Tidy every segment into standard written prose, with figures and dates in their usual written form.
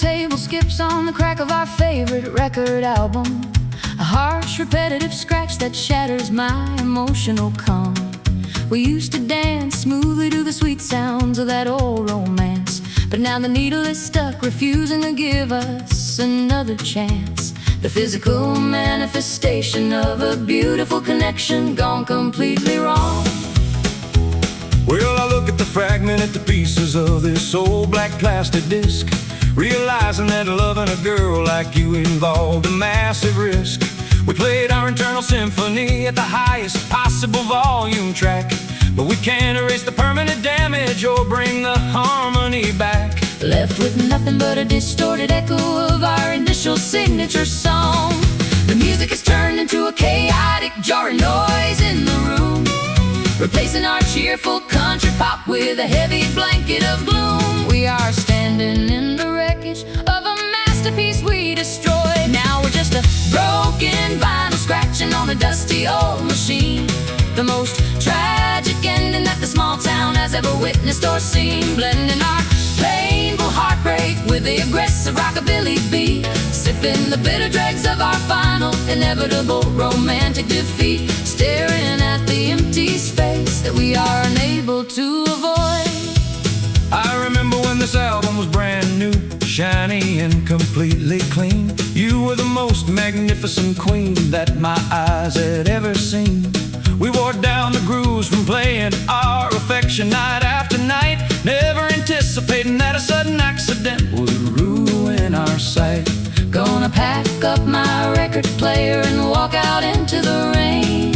turntable skips on the crack of our favorite record album. A harsh, repetitive scratch that shatters my emotional calm. We used to dance smoothly to the sweet sounds of that old romance, but now the needle is stuck, refusing to give us another chance. The physical manifestation of a beautiful connection gone completely wrong. Well, I look at the fragmented pieces of this old black plastic disc, realizing that loving a girl like you involved a massive risk. We played our internal symphony at the highest possible volume track, but we can't erase the permanent damage or bring the harmony back. Left with nothing but a distorted echo of our initial signature song. The music has turned into a chaotic, jarring noise in the room, replacing our cheerful country pop with a heavy blanket of gloom. We are standing in the wreckage of a masterpiece we destroyed. Now we're just a broken vinyl scratching on a dusty old machine. The most tragic ending that the small town has ever witnessed or seen, blending our painful heartbreak with the aggressive rockabilly beat, sipping the bitter dregs of our final inevitable romantic defeat, staring at the empty space that we are unable to avoid. I remember when this album was brand new, shiny and completely clean. You were the most magnificent queen that my eyes had ever seen. We wore down the grooves from playing our affection night after night, never anticipating that a sudden accident would ruin our sight. Gonna pack up my record player and walk out into the rain.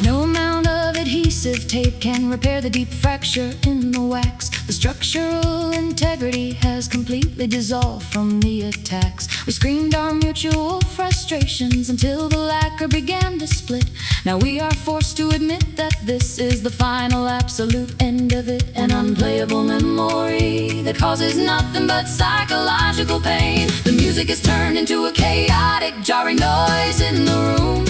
No amount of adhesive tape can repair the deep fracture in the wax. The structural integrity has completely dissolved from the attacks. We screamed our mutual frustrations until the lacquer began to split. Now we are forced to admit that this is the final absolute end of it. An unplayable memory that causes nothing but psychological pain. The music is turned into a chaotic, jarring noise in the room,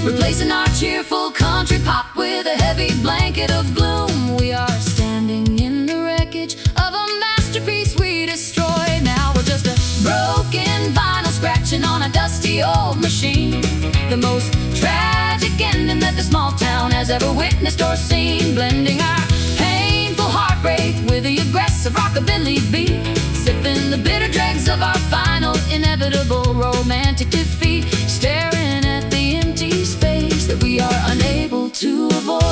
replacing our cheerful country pop with a heavy blanket of gloom. We are standing in the wreckage of a masterpiece we destroyed. Now we're just a broken vinyl scratching on a dusty old machine. The most tragic ending that the small town has ever witnessed or seen, blending our painful heartbreak with the aggressive rockabilly beat, sipping the bitter dregs of our final inevitable romantic defeat, staring at the empty space that we are unable to avoid.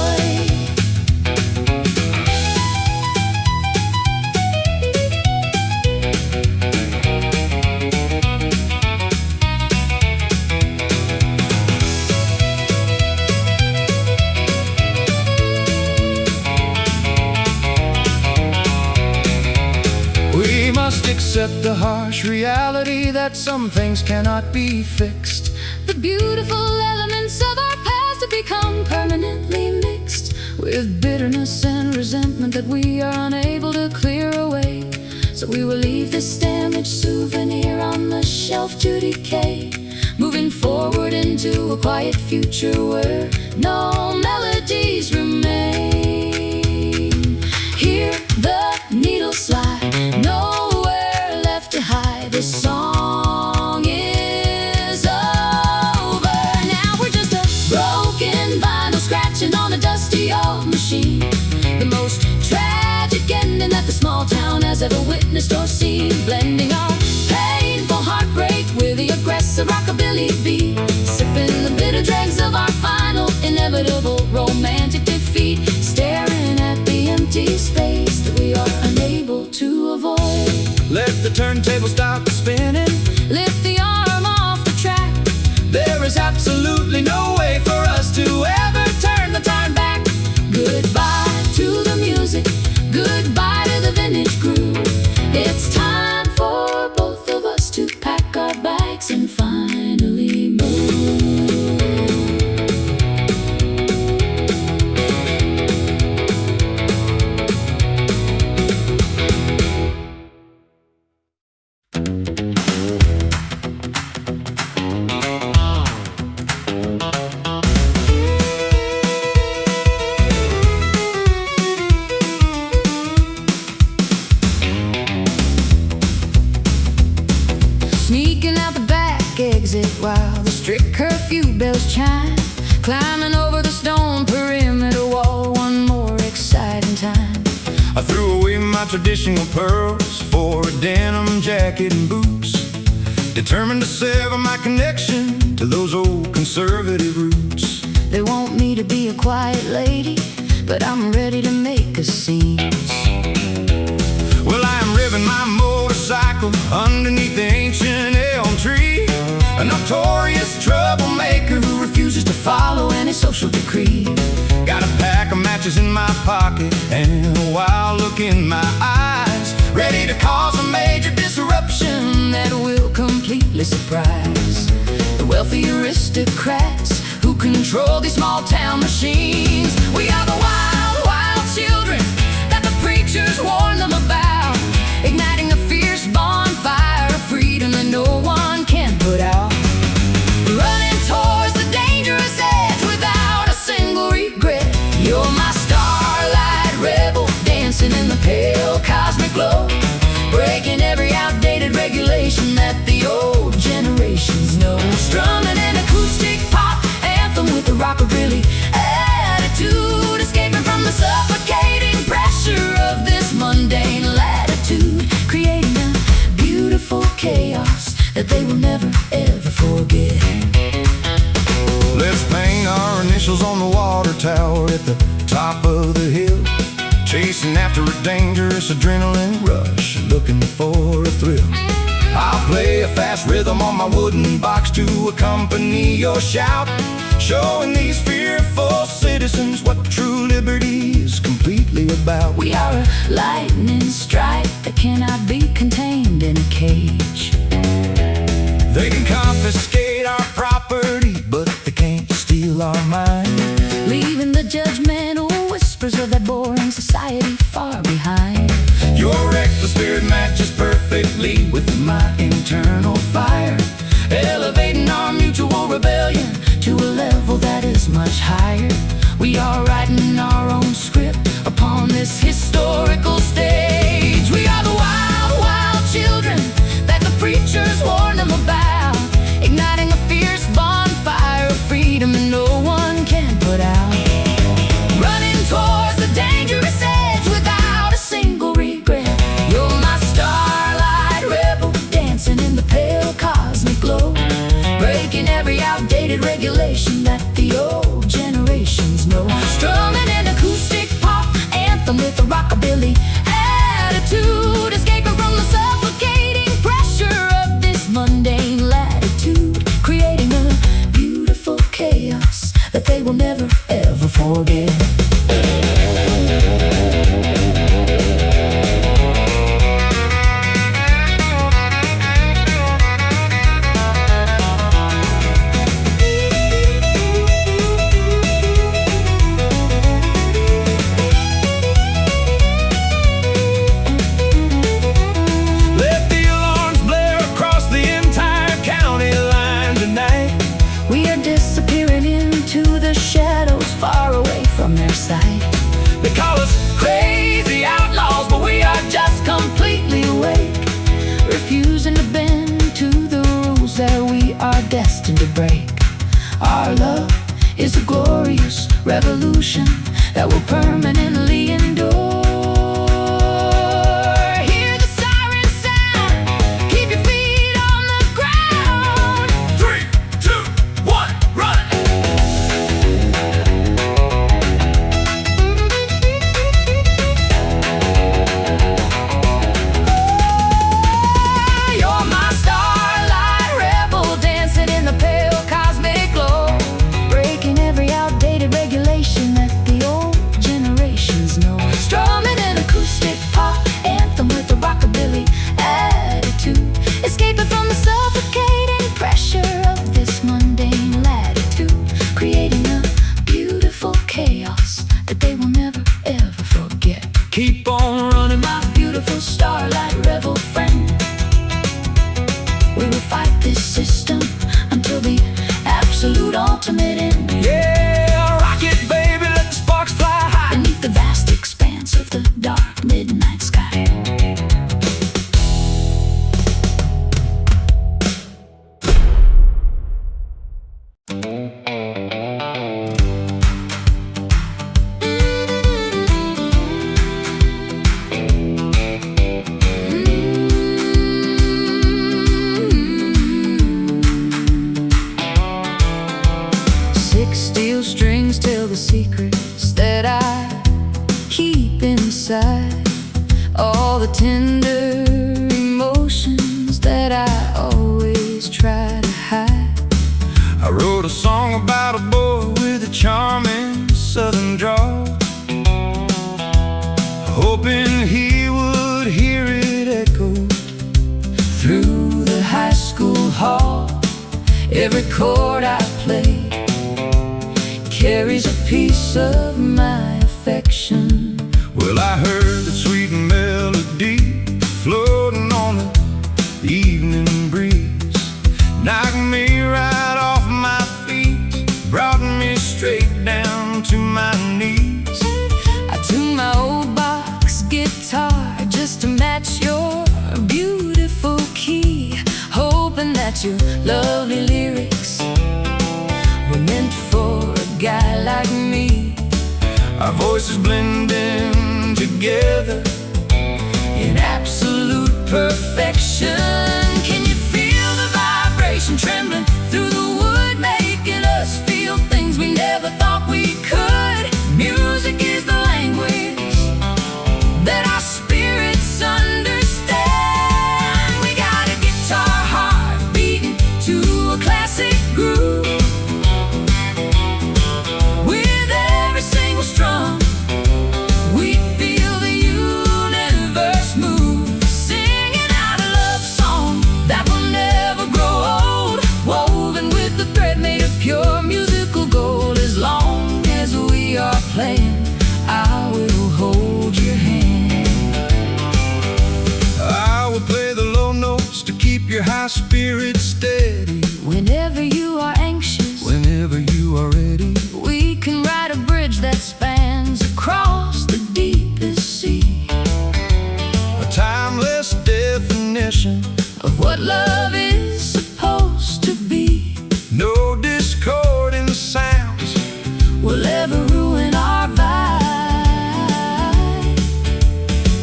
We must accept the harsh reality that some things cannot be fixed. The beautiful elements of our past have become permanently mixed with bitterness and resentment that we are unable to clear away. So we will leave this damaged souvenir on the shelf to decay, moving forward into a quiet future where no melodies remain. Hear the needle slide, nowhere left to hide. This song is over. Now we're just a broken vinyl scratching on a dusty old machine. The most tragic ending that the small town has ever witnessed or seen, blending our painful heartbreak with the aggressive rockabilly beat, sipping the bitter dregs of our final inevitable romantic defeat, staring at the empty space that we are unable to avoid. Let the turntable stop spinning, Lift the arm off the track. there is absolutely no way for us to ever turn the time back. Goodbye to the music, goodbye to the vintage groove. It's time for both of us to pack our bags and finally move. exit while the strict curfew bells chime. Climbing over the stone perimeter wall one more exciting time. I threw away my traditional pearls for a denim jacket and boots, determined to sever my connection to those old conservative roots. They want me to be a quiet lady, but I'm ready to make a scene. Well, I am revving my motorcycle underneath the ancient elm tree, a notorious troublemaker who refuses to follow any social decree. Got a pack of matches in my pocket and a wild look in my eyes, ready to cause a major disruption that will completely surprise the wealthy aristocrats who control these small town machines. We are the wild, wild children that the preachers warn them about, igniting a fierce bonfire of freedom that no one can put out. Running towards the dangerous edge without a single regret. You're my starlight rebel, dancing in the pale cosmic glow, breaking every outdated regulation that the old generations know. Strumming an acoustic pop anthem with a rockabilly attitude, escaping from the suffocating pressure of this mundane latitude, creating a beautiful chaos that they will never ever forget. Let's paint our initials on the water tower at the top of the hill, chasing after a dangerous adrenaline rush, looking for a thrill. I'll play a fast rhythm on my wooden box to accompany your shout, showing these fearful citizens what true liberty is completely about. We are a lightning strike that cannot be contained in a cage. They can confiscate our property, but they can't steal our mind, leaving the judgmental whispers of that boring society far behind. Your reckless spirit matches perfectly with my internal fire, elevating our mutual rebellion to a level that is much higher. We are writing our own script upon this historical stage. We are the wild, wild children that the preachers warn them about, igniting a fierce bonfire of freedom that no one can put out. Running towards the dangerous edge without a single regret. You're my starlight rebel, dancing in the pale cosmic glow, breaking every outdated regulation that the old generations know. Strumming an acoustic pop anthem with a rockabilly attitude, escaping from the suffocating pressure of this mundane latitude, creating a beautiful chaos that they will never ever forget. Far away from their sight. They call us crazy outlaws, but we are just completely awake, refusing to bend to the rules that we are destined to break. Our love is a glorious revolution that will permanently endure. Hear the siren sound, keep your feet on the ground. 3, 2, 1, run! Escaping from the suffocating pressure of this mundane latitude, creating a beautiful chaos that they will never ever forget. Keep on running, My beautiful starlight rebel friend. We will fight this system until the absolute ultimate end. yeah, rock it, baby, let the sparks fly high. Beneath the vast expanse of the dark midnight sky. tender emotions that I always try to hide. I wrote a song about a boy with a charming southern drawl, hoping he would hear it echoed Through the high school hall, every chord I play carries a piece of my affection. Well, I heard that sweet melody floating on the evening breeze, knocked me right off my feet, brought me straight down to my knees. I tuned my old box guitar just to match your beautiful key, hoping that your lovely lyrics were meant for a guy like me. Our voices blending together in absolute perfection. Can you feel the vibration trembling through the wood, making us feel things we never thought we could? Music is the language that our spirits understand. We got a guitar heart beating to a classic groove. With every single strum, we feel the universe move, singing out a love song that will never grow old, woven with the thread made of pure musical gold. As long as we are playing, I will hold your hand. I will play the low notes to keep your high spirits steady. Whenever you are anxious, Whenever you are ready, we can ride a bridge that spans across the deepest sea, a timeless definition of what love is supposed to be. no discordant sounds Will ever ruin our vibe.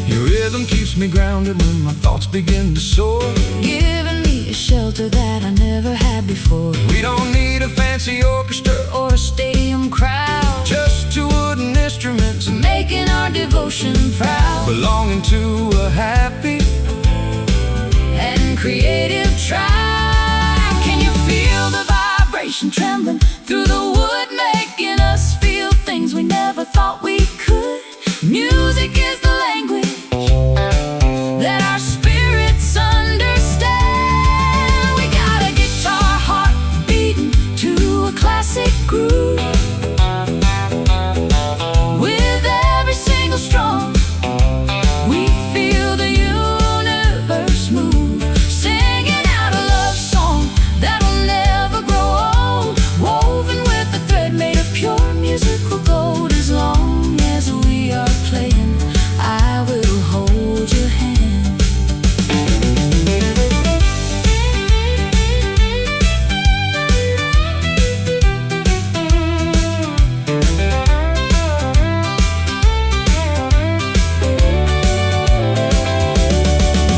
Your rhythm keeps me grounded when my thoughts begin to soar. Giving me a shelter that I never had before. We don't need a fancy orchestra Or a stadium crowd, just two wooden instruments making our devotion proud. belonging to a happy And creative tribe. Can you feel the vibration trembling through the wood, making us feel things we never thought we could? Music is the language that our spirits understand. We got a guitar heart beating to a classic groove. With every single strum, we feel the universe move, singing out a love song that'll never grow old, woven with a thread made of pure musical gold. As long as we are playing, I will hold your hand.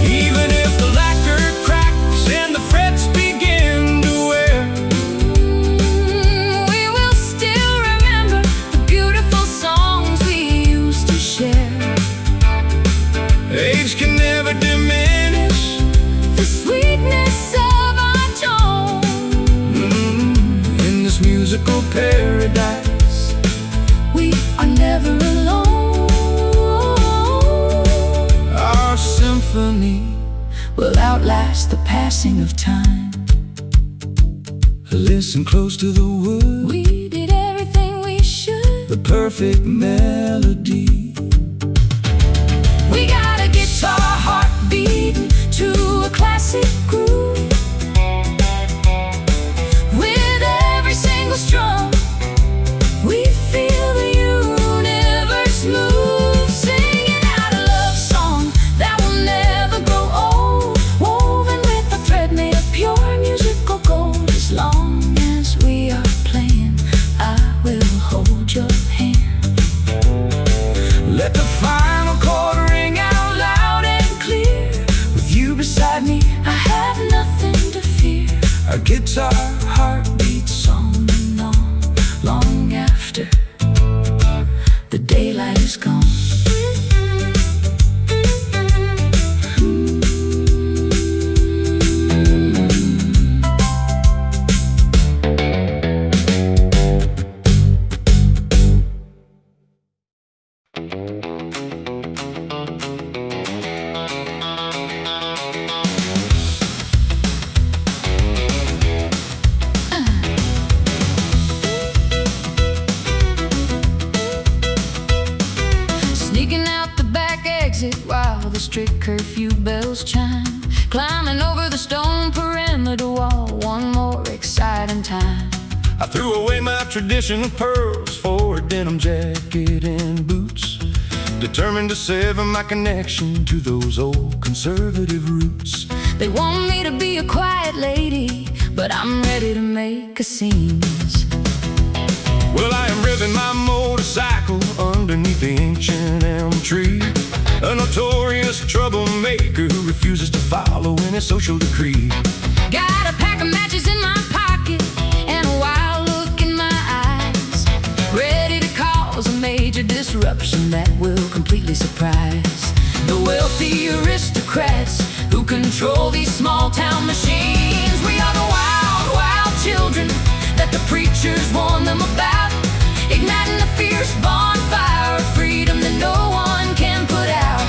even if the lacquer cracks and the frets begin to wear. We will still remember the beautiful songs we used to share. Age can never diminish The sweetness of our tone. in this musical paradise. We are never alone. Our symphony Will outlast the passing of time. listen close to the wood, We did everything we should. the perfect melody. We got a guitar heart beating to a classic groove. With every single strum, we feel the universe move, singing out a love song that will never grow old, woven with a thread made of pure musical gold. As long as we are playing, I will hold your hand. Let the final chord ring out loud and clear. With you beside me, I have nothing to fear. Our guitar heart Beats on and on, long after the daylight is gone. strict curfew bells chime, climbing over the stone perimeter wall one more exciting time. I threw away my tradition of pearls for a denim jacket and boots, determined to sever my connection to those old conservative roots. They want me to be a quiet lady, but I'm ready to make a scene. Well, I am revving my motorcycle underneath the ancient elm tree, a notorious troublemaker who refuses to follow any social decree. Got a pack of matches in my pocket and a wild look in my eyes, ready to cause a major disruption that will completely surprise the wealthy aristocrats who control these small town machines. We are the wild, wild children that the preachers warn them about, igniting a fierce bonfire of freedom that no one can put out,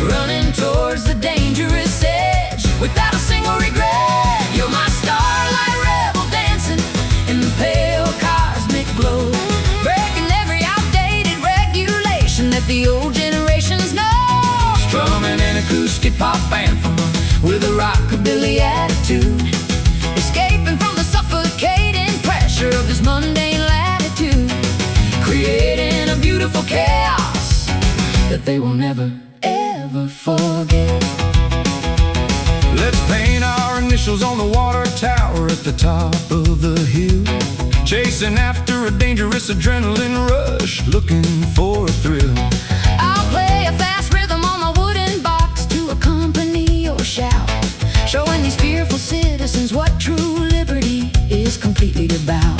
running towards the dangerous edge without a single regret. You're my starlight rebel dancing in the pale cosmic glow, breaking every outdated regulation that the old generations know. Strumming an acoustic pop anthem with a rockabilly attitude, Escaping from the suffocating pressure of this mundane latitude, creating a beautiful chaos that they will never, ever forget. Let's paint our initials on the water tower at the top of the hill, chasing after a dangerous adrenaline rush, looking for a thrill. I'll play a fast rhythm on my wooden box to accompany your shout, showing these fearful citizens what true liberty is completely about.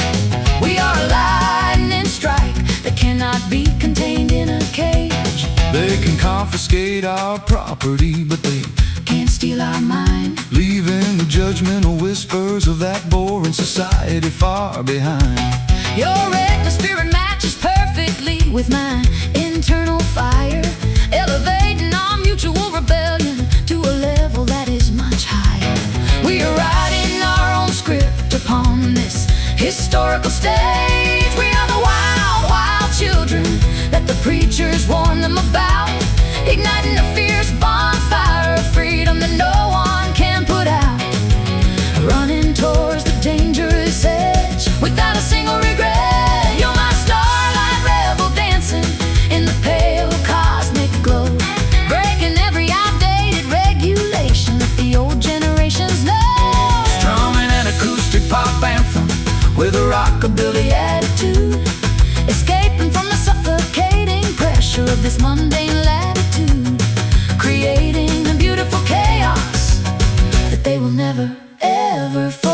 We are a lightning strike that cannot be contained in a cage. They can confiscate our property, but they Can't steal our mind, leaving the judgmental whispers of that boring society far behind. your reckless spirit matches perfectly with my internal fire, elevating our mutual rebellion to a level that is much higher. We are writing our own script upon this historical stage. We are the wild, wild children that the preachers warn them about, igniting a fierce bonfire of freedom that no one can put out, running towards the dangerous edge without a single regret. You're my starlight rebel dancing in the pale cosmic glow, breaking every outdated regulation that the old generations know. Strumming an acoustic pop anthem with a rockabilly attitude, Escaping from the suffocating pressure of this mundane latitude, creating a beautiful chaos that they will never, ever forget.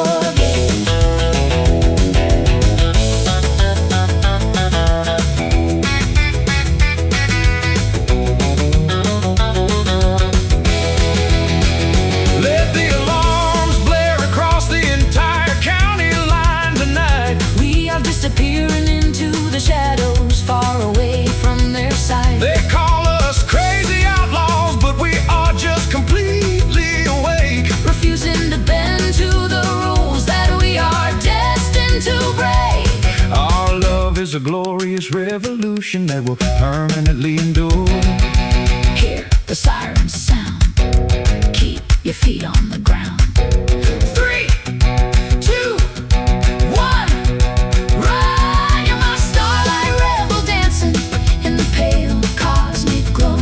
let the alarms blare across the entire county line tonight. We are disappearing into the shadows, far away from their sight. They call us crazy outlaws, but we are just completely awake, Refusing to bend to the rules that we are destined to break. our love is a glorious revolution that will permanently endure. Hear the sirens sound, keep your feet on the ground. 3, 2, 1, run! You're my starlight rebel dancing in the pale cosmic glow,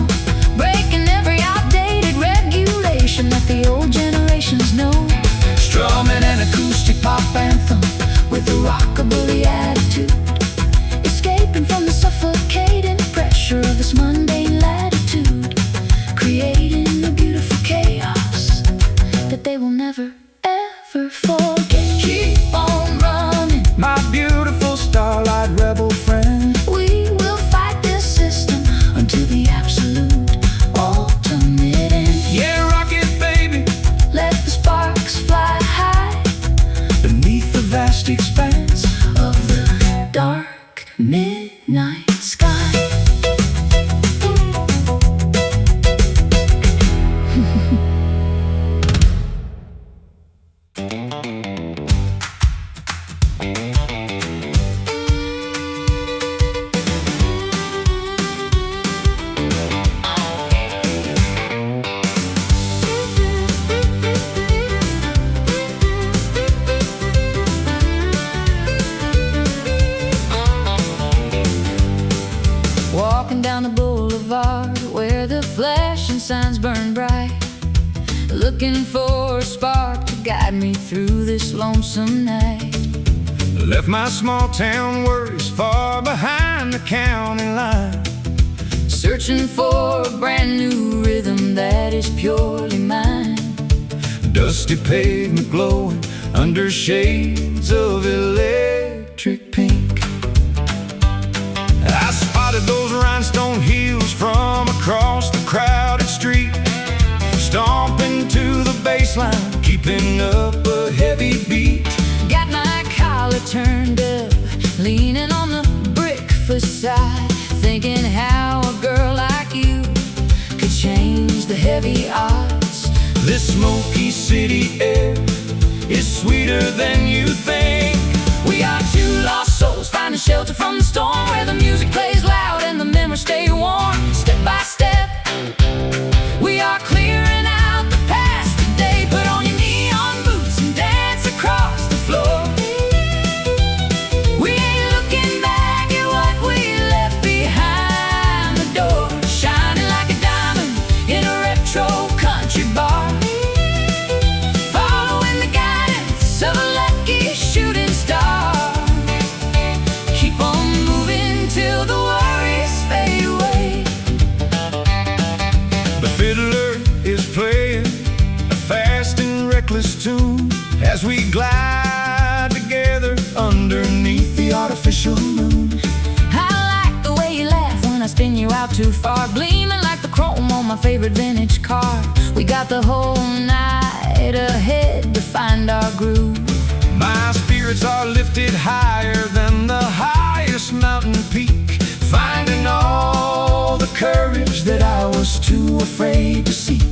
breaking every outdated regulation that the old generations know. Strumming an acoustic pop anthem With a rockabilly attitude, escaping from the suffocating pressure of this mundane latitude, creating a beautiful chaos that they will never, ever forget. Keep on running, my beautiful starlight rebel friend. we will fight this system until the absolute ultimate end. Yeah, rock it, baby, Let the sparks fly high beneath the vast expanse of the dark midnight sky. signs burn bright, looking for a spark to guide me through this lonesome night. Left my small town worries far behind the county line, searching for a brand new rhythm that is purely mine. Dusty pavement glowing under shades of electric pink. I spotted those rhinestone heels from across the crowded street, stomping to the bass line, keeping up a heavy beat. Got my collar turned up, leaning on the brick facade, thinking how a girl like you could change the heavy odds. This smoky city air is sweeter than you think. We are two lost souls finding shelter from the storm, where the music plays loud and the memories stay warm. Step by step, we are clearing out the past today. Put on your neon boots and dance across the floor. We ain't looking back at what we left behind the door, shining like a diamond in a retro country bar, following the guidance of a lucky shooting star. Keep on moving till the worries fade away. The fiddler is playing a fast and reckless tune as we glide together underneath the artificial moon. I like the way you laugh when I spin you out too far, gleaming like the chrome on my favorite vintage car. We got the whole night ahead to find our groove. My spirits are lifted higher than the highest mountain peak, finding all the courage that I was too afraid to seek.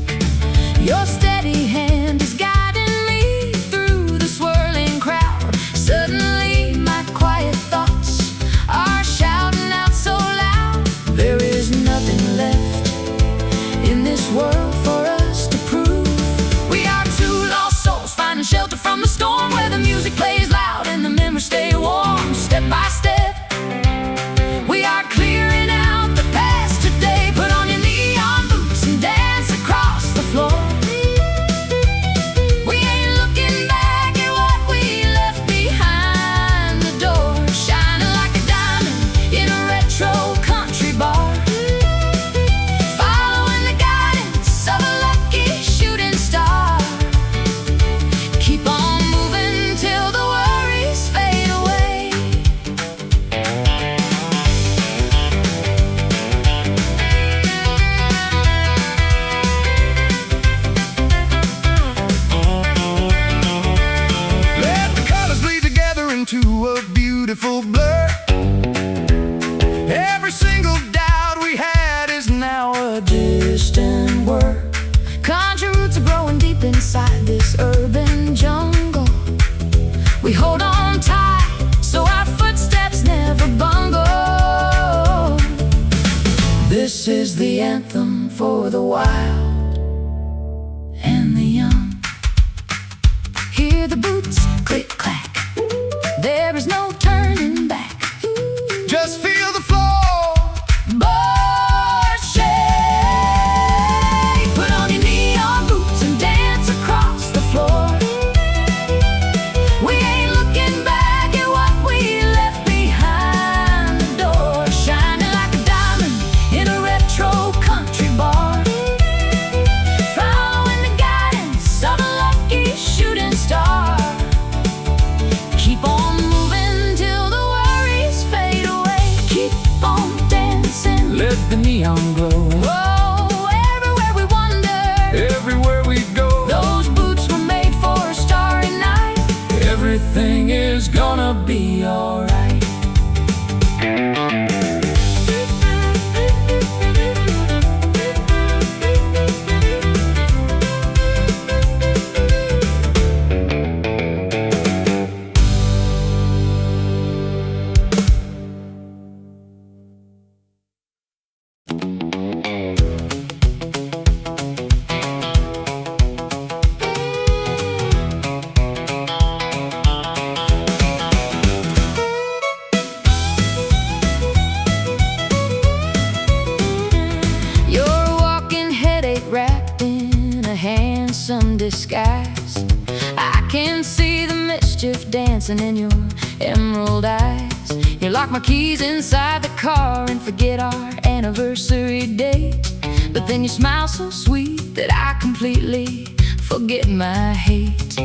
Your steady hand is guiding me through the swirling crowd. Suddenly my quiet thoughts are shouting out so loud. There is nothing left in this world for us to prove. We are two lost souls finding shelter from the storm, where the music plays loud and the memories stay warm. Step by step, we are clearing out the past today. Put on your neon boots and dance across the floor. We ain't looking back at what we left behind the door, shining like a diamond in a retro country bar, following the guidance of a lucky shooting star. Keep on moving till the worries fade away. Let the colors bleed together into a beautiful blur. Every single doubt we had is now a Distant word. Country roots are growing deep inside this urban jungle. We hold on tight so our footsteps never bungle. This is the anthem for the wild and the young. Hear the boots click clack, there is no turning back. just feel the floor. Board shake. Put on your neon boots and dance across the floor. We ain't looking back at what we left behind the door, shining like a diamond in a retro country bar, following the guidance of a lucky shooting star. Keep on moving till the worries fade away. Keep on dancing. Let the neon glow. Whoa, everywhere we wander, Everywhere we go, those boots were made for a starry night. everything is gonna be alright. can see the mischief dancing in your emerald eyes. You lock my keys inside the car and forget our anniversary date. But then you smile so sweet that I completely forget my hate.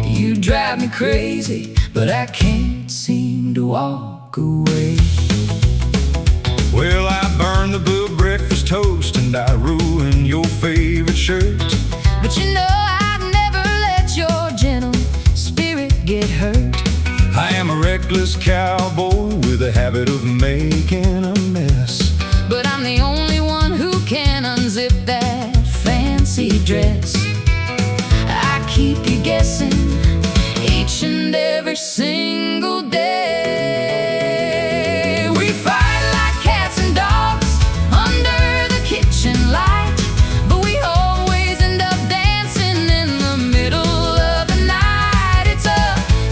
You drive me crazy, but I can't seem to walk away. Well, I burn the blue breakfast toast and I ruin your favorite shirt. But you know I'd never let your gentle spirit get hurt. I am a reckless cowboy with a habit of making a mess. But I'm the only one who can unzip that fancy dress. I keep you guessing each and every single day. We fight like cats and dogs under the kitchen light, but we always end up dancing in the middle of the night. It's a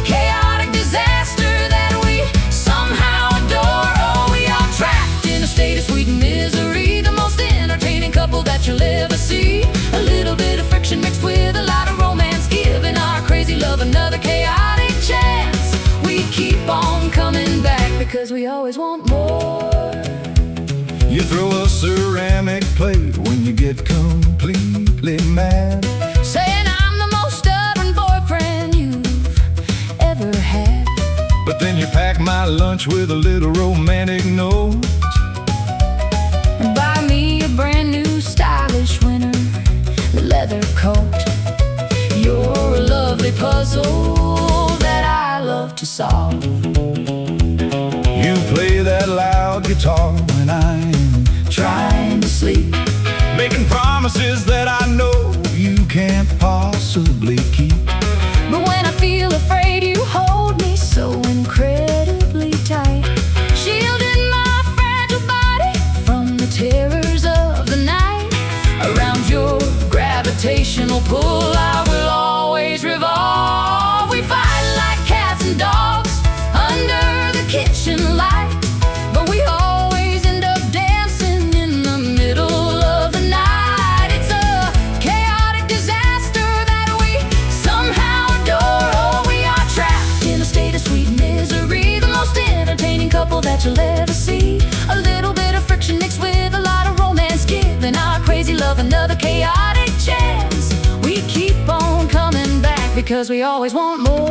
chaotic disaster that we somehow adore. Oh, we are trapped in a state of sweet misery, the most entertaining couple that you'll ever see. A little bit of friction mixed with a lot of romance, giving our crazy love another chaotic chance. We keep on coming back because we always want more. You throw a ceramic plate when you get completely mad, Saying I'm the most stubborn boyfriend you've ever had. but then you pack my lunch with a little romantic note. Buy me a brand new stylish winter leather coat. You're a lovely puzzle that I love to solve. You play that loud guitar when I'm Trying to sleep, making promises that I know you can't possibly keep. but when I feel afraid, you hold me so incredibly tight, shielding my fragile body from the terrors of the night. Around your gravitational pull, I will always revolve. We fight like cats and dogs under the kitchen light, but we always end up dancing in the middle of the night. It's a chaotic disaster that we somehow adore. Oh, we are trapped in a state of sweet misery, the most entertaining couple that you'll ever see. A little bit of friction mixed with a lot of romance, giving our crazy love another chaotic chance. We keep on coming back because we always want more.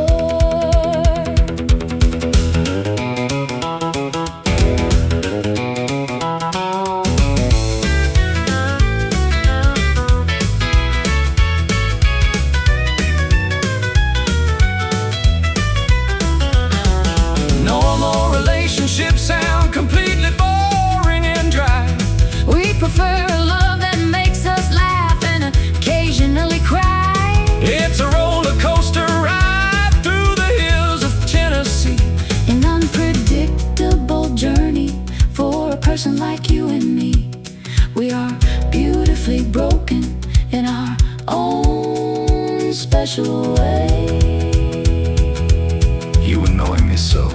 Normal relationships sound completely boring and dry. We prefer a love that makes us laugh and occasionally cry. It's a roller coaster ride through the hills of Tennessee. An unpredictable journey for a person like you and me. We are beautifully broken in our own special way. You annoy me so.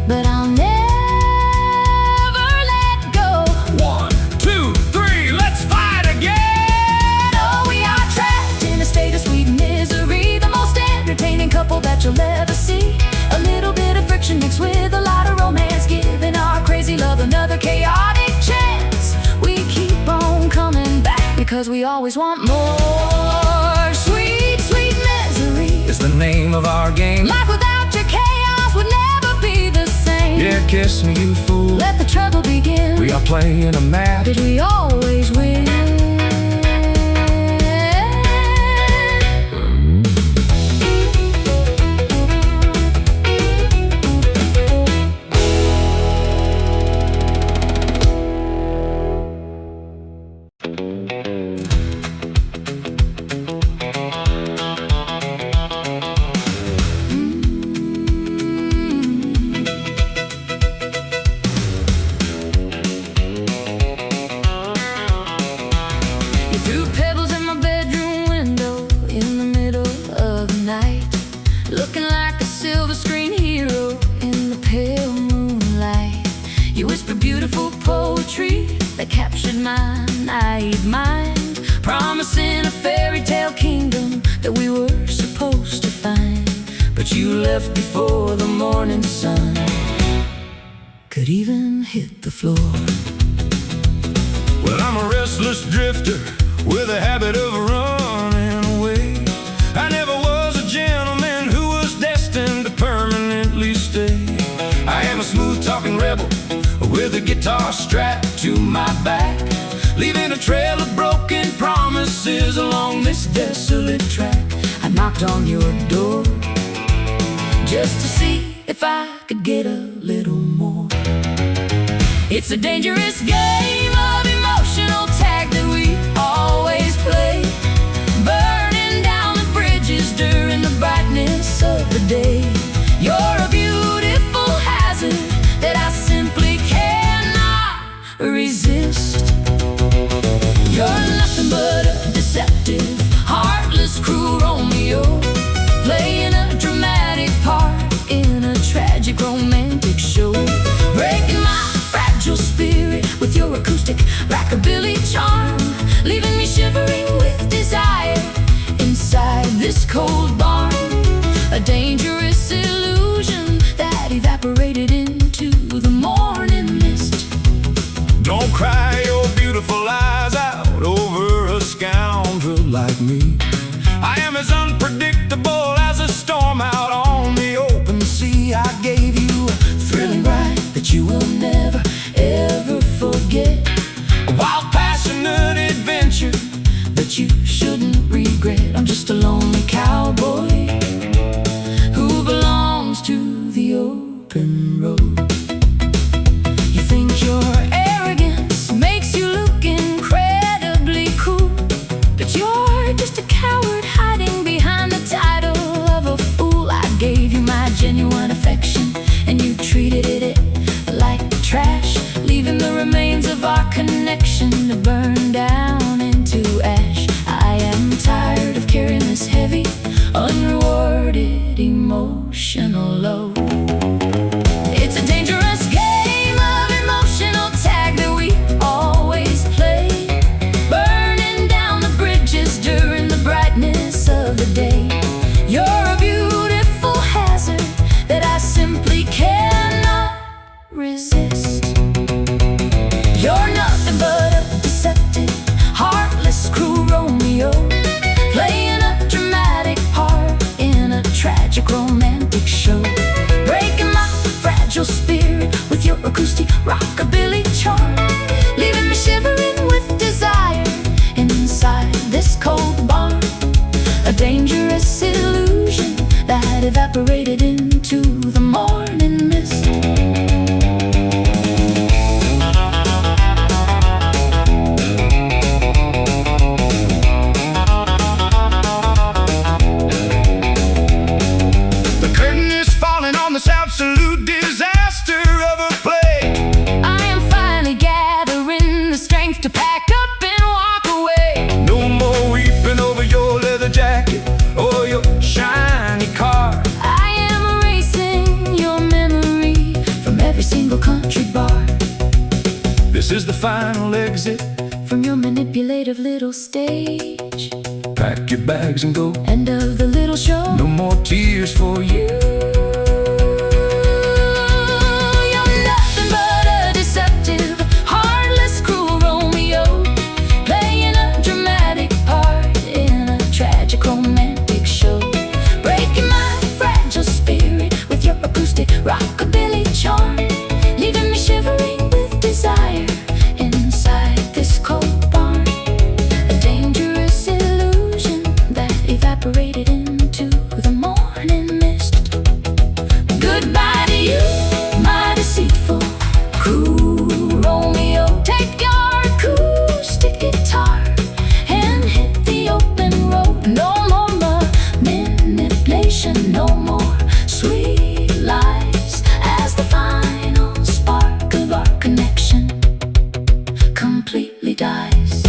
But I'll never let go. 1, 2, 3, let's fight again! Oh, we are trapped in a state of sweet misery, the most entertaining couple that you'll ever see. A little bit of friction mixed with a lot of romance, giving our crazy love another chaotic chance. We keep on coming back because we always want more. Sweet, sweet misery Is the name of our game. Life without your chaos would never be the same. Yeah, kiss me, you fool. Let the trouble begin. We are playing a match. Did we always win? That captured my naive mind, promising a fairy tale kingdom that we were supposed supposed to find, but you left before the morning sun could even hit the floor. Well, I'm a restless drifter with a habit of running away. I never was a gentleman who was destined to permanently stay. I am a smooth-talking rebel with a guitar strapped to my back, leaving a trail of broken promises along this desolate track. I knocked on your door just to see if I could get a little more. It's a dangerous game of emotional tag that we always play, burning down the bridges during the brightness of the day. You're a beautiful hazard that I simply cannot resist. You're nothing but a deceptive, heartless, cruel Romeo, playing a dramatic part in a tragic romantic show, breaking my fragile spirit with your acoustic rockabilly charm, leaving me shivering with desire inside this cold barn. A dangerous illusion that evaporated into the morning mist. Don't cry your beautiful eyes out over a scoundrel like me. I am as unpredictable as a storm out on the open sea. I gave you a thrilling ride that you will never, ever forget, a wild, passionate adventure that you shouldn't regret. I'm just a lonely cowboy who belongs to the open road. You think your arrogance makes you look incredibly cool, but you're just a coward hiding behind the title of a fool. I gave you my genuine affection and you treated it like trash, leaving the remains of our connection to burn down into ash. I am tired of carrying this heavy, unrewarded emotional load. It's a dangerous game of emotional tag that we always play, burning down the bridges during the brightness of the day. You're a beautiful hazard that I simply cannot resist. You're nothing but a deceptive, heartless, cruel Romeo, playing a dramatic part in a tragic romantic show, breaking my fragile spirit with your acoustic rockabilly charm, leaving me shivering with desire inside this cold barn. A dangerous illusion that evaporated into the morning mist. The curtain is falling on this absolute disaster of a play. I am finally gathering the strength to pack up and walk away. No more weeping over your leather jacket or your shiny car. I am erasing your memory from every single country bar. This is the final exit. From your manipulative little stage, Pack your bags and go. end of the little show. No more tears for you. You're nothing but a deceptive, heartless, cruel Romeo, playing a dramatic part in a tragic romantic show, breaking my fragile spirit with your acoustic rockabilly charm, leaving me shivering with desire inside this cold barn. A dangerous illusion that evaporated into the morning mist. Goodbye to you, my deceitful, cruel Romeo. Take your acoustic guitar and hit the open road. No more manipulation, no more sweet lies, as the final spark of our connection completely dies.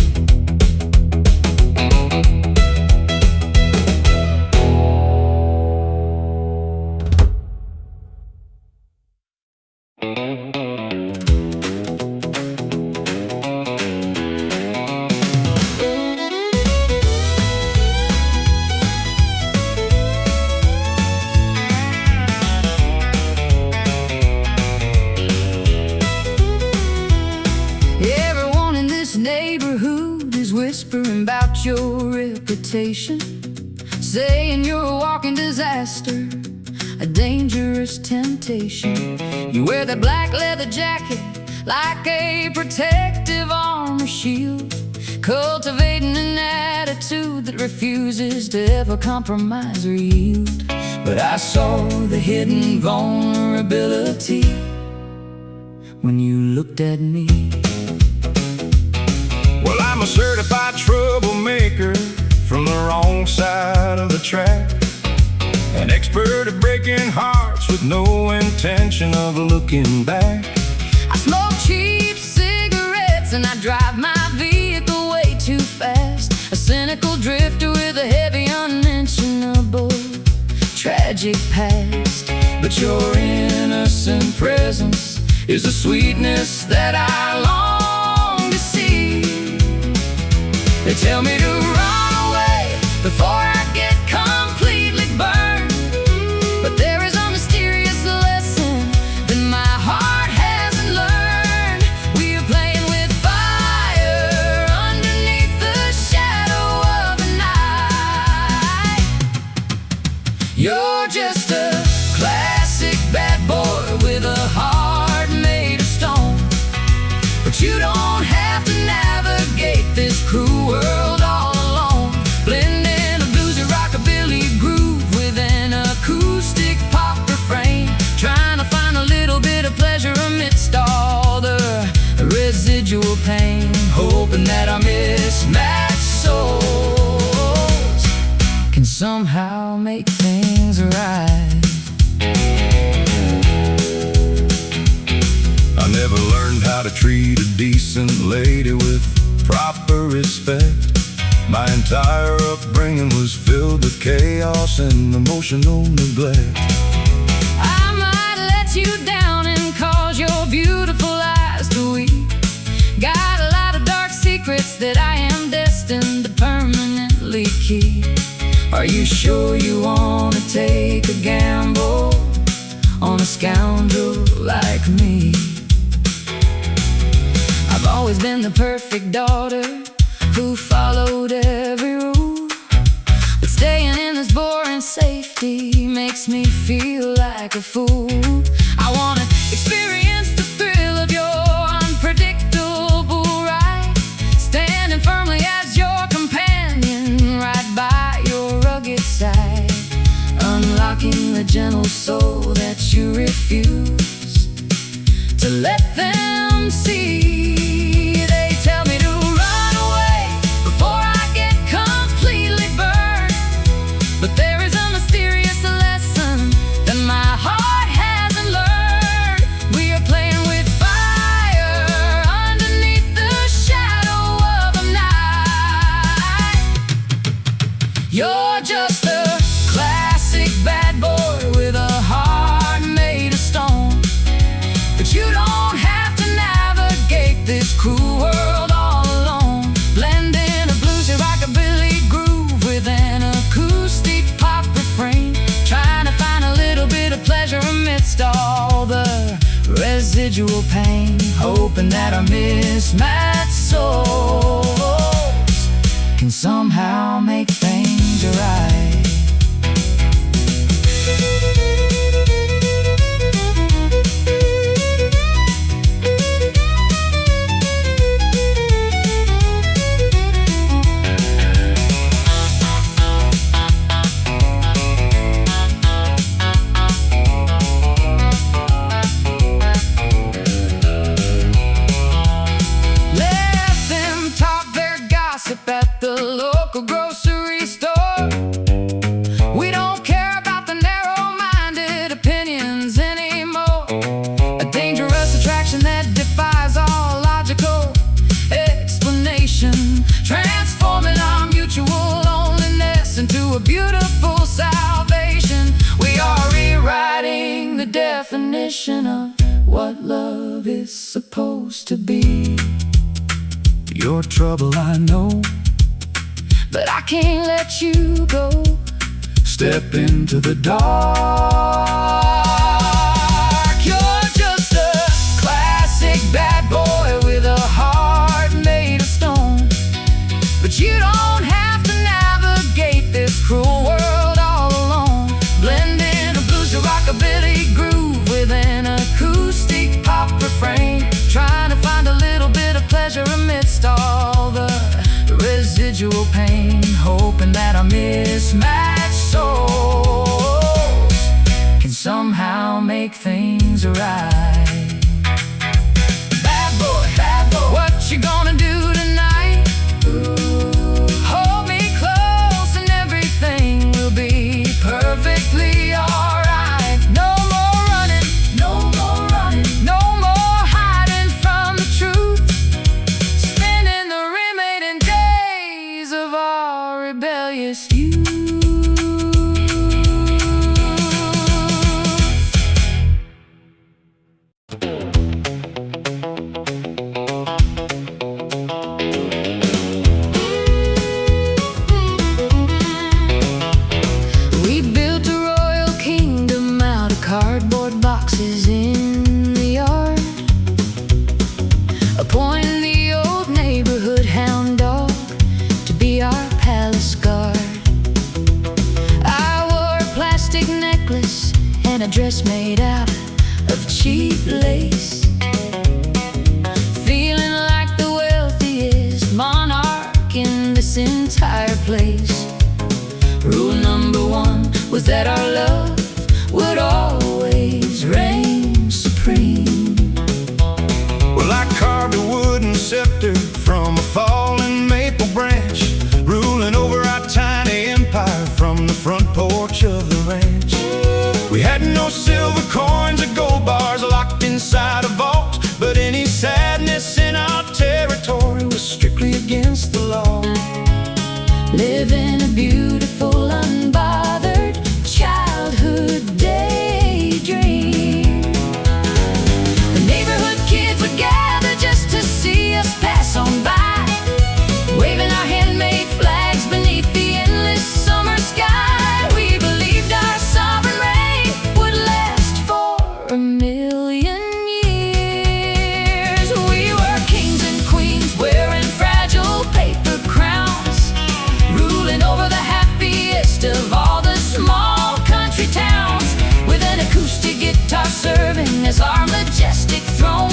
reputation, saying you're a walking disaster, a dangerous temptation. You wear that black leather jacket like a protective armor shield, cultivating an attitude that refuses to ever compromise or yield. But I saw the hidden vulnerability when you looked at me. Well, I'm a certified troublemaker from the wrong side of the track, an expert at breaking hearts with no intention of looking back. I smoke cheap cigarettes and I drive my vehicle way too fast, a cynical drifter with a heavy, unmentionable, tragic past. But your innocent presence is a sweetness that I long to see. They tell me to run away before I get completely burned, but there is a mysterious lesson that my heart hasn't learned. We are playing with fire underneath the shadow of the night. You're just a classic bad boy with a heart made of stone, but you don't have to navigate this cruel world all alone. Blending a bluesy rockabilly groove with an acoustic pop refrain, trying to find a little bit of pleasure amidst all the residual pain, hoping that our mismatched souls can somehow make things right. I never learned how to treat a decent lady with proper respect. My entire upbringing was filled with chaos and emotional neglect. I might let you down and cause your beautiful eyes to weep. Got a lot of dark secrets that I am destined to permanently keep. Are you sure you want to take a gamble on a scoundrel like me? I've always been the perfect daughter who followed every rule, but staying in this boring safety makes me feel like a fool. I wanna experience the thrill of your unpredictable ride, standing firmly as your companion right by your rugged side, unlocking the gentle soul that you refuse to let them see. But there is a mysterious lesson that my heart hasn't learned. We are playing with fire underneath the shadow of the night. You're just a classic bad boy with a heart made of stone, but you don't have to navigate this cruel world all alone. Blending a bluesy rockabilly groove with an acoustic pop refrain, trying to find a little bit of pleasure amidst all the residual pain, hoping that our mismatched souls can somehow make things right. At the local grocery store, we don't care about the narrow-minded opinions anymore. A dangerous attraction that defies all logical explanation, transforming our mutual loneliness into a beautiful salvation. We are rewriting the definition of what love is supposed to be. Your trouble I know, but I can't let you go. Step into the dark. You're just a classic bad boy with a heart made of stone, but you don't have to navigate our mismatched souls can somehow make things right. Bad boy, what you gonna do tonight? Hold me close and everything will be perfectly alright. No more running, no more running, no more hiding from the truth. Spending the remaining days of our rebellious youth. We built a royal kingdom out of cardboard boxes in the yard, appointing the old neighborhood hound dog to be our palace guard. I wore a plastic necklace and a dress made out of cheap lace, feeling like the wealthiest monarch in this entire place. Rule number one was that our love would always reign supreme. Well, I carved a wooden scepter from a fallen maple branch, ruling over our tiny empire from the front porch of the ranch. We had no silver coins or gold bars locked inside a vault, but any sadness in our territory was strictly against the law. Living a beautiful, unbothered childhood daydream. The neighborhood kids would gather just to see us pass on by, waving our handmade flags beneath the endless summer sky. We believed our sovereign reign would last for a million years. We were kings and queens wearing fragile paper crowns, ruling over the happiest of all the small country towns, with an acoustic guitar serving as our majestic throne,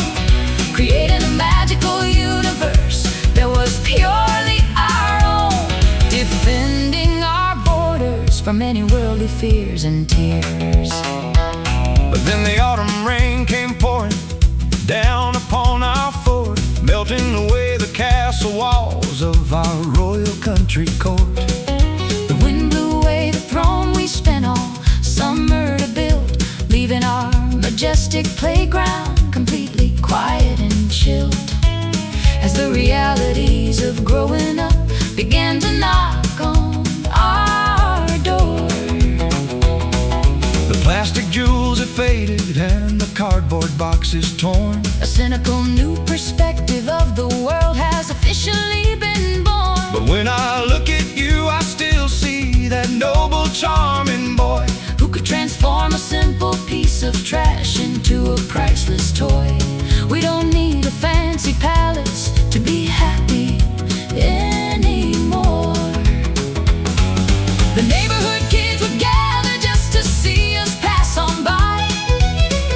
creating a magical universe that was purely our own, defending our borders from any worldly fears and tears. But then the autumn rain came pouring down upon our fort, melting away the castle walls of our royal country court. The wind blew away the throne we spent all summer to build, leaving our majestic playground completely quiet and chilled, as the realities of growing up began to knock on our door. The plastic jewels have faded and the cardboard box is torn. A cynical new perspective of the world has officially been born. But when I look at you, I still see that noble, charming boy Who could transform a simple piece of trash into a priceless toy. We don't need a fancy palace to be happy anymore. The neighborhood kids would gather just to see us pass on by,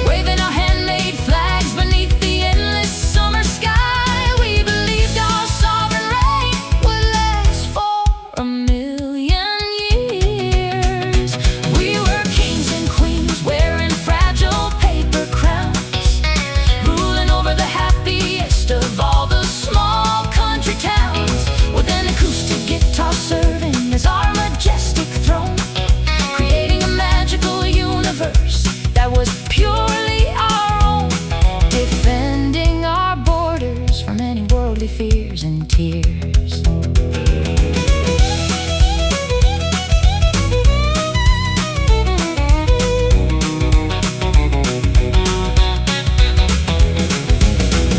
waving our handmade flags beneath the endless summer sky. We believed our sovereign reign would last for a million years. We were kings and queens wearing fragile paper crowns, ruling over the happiest of all the small country towns, with an acoustic guitar serving as our majestic throne, creating a magical universe that was purely our own, defending our borders from any worldly fears and tears.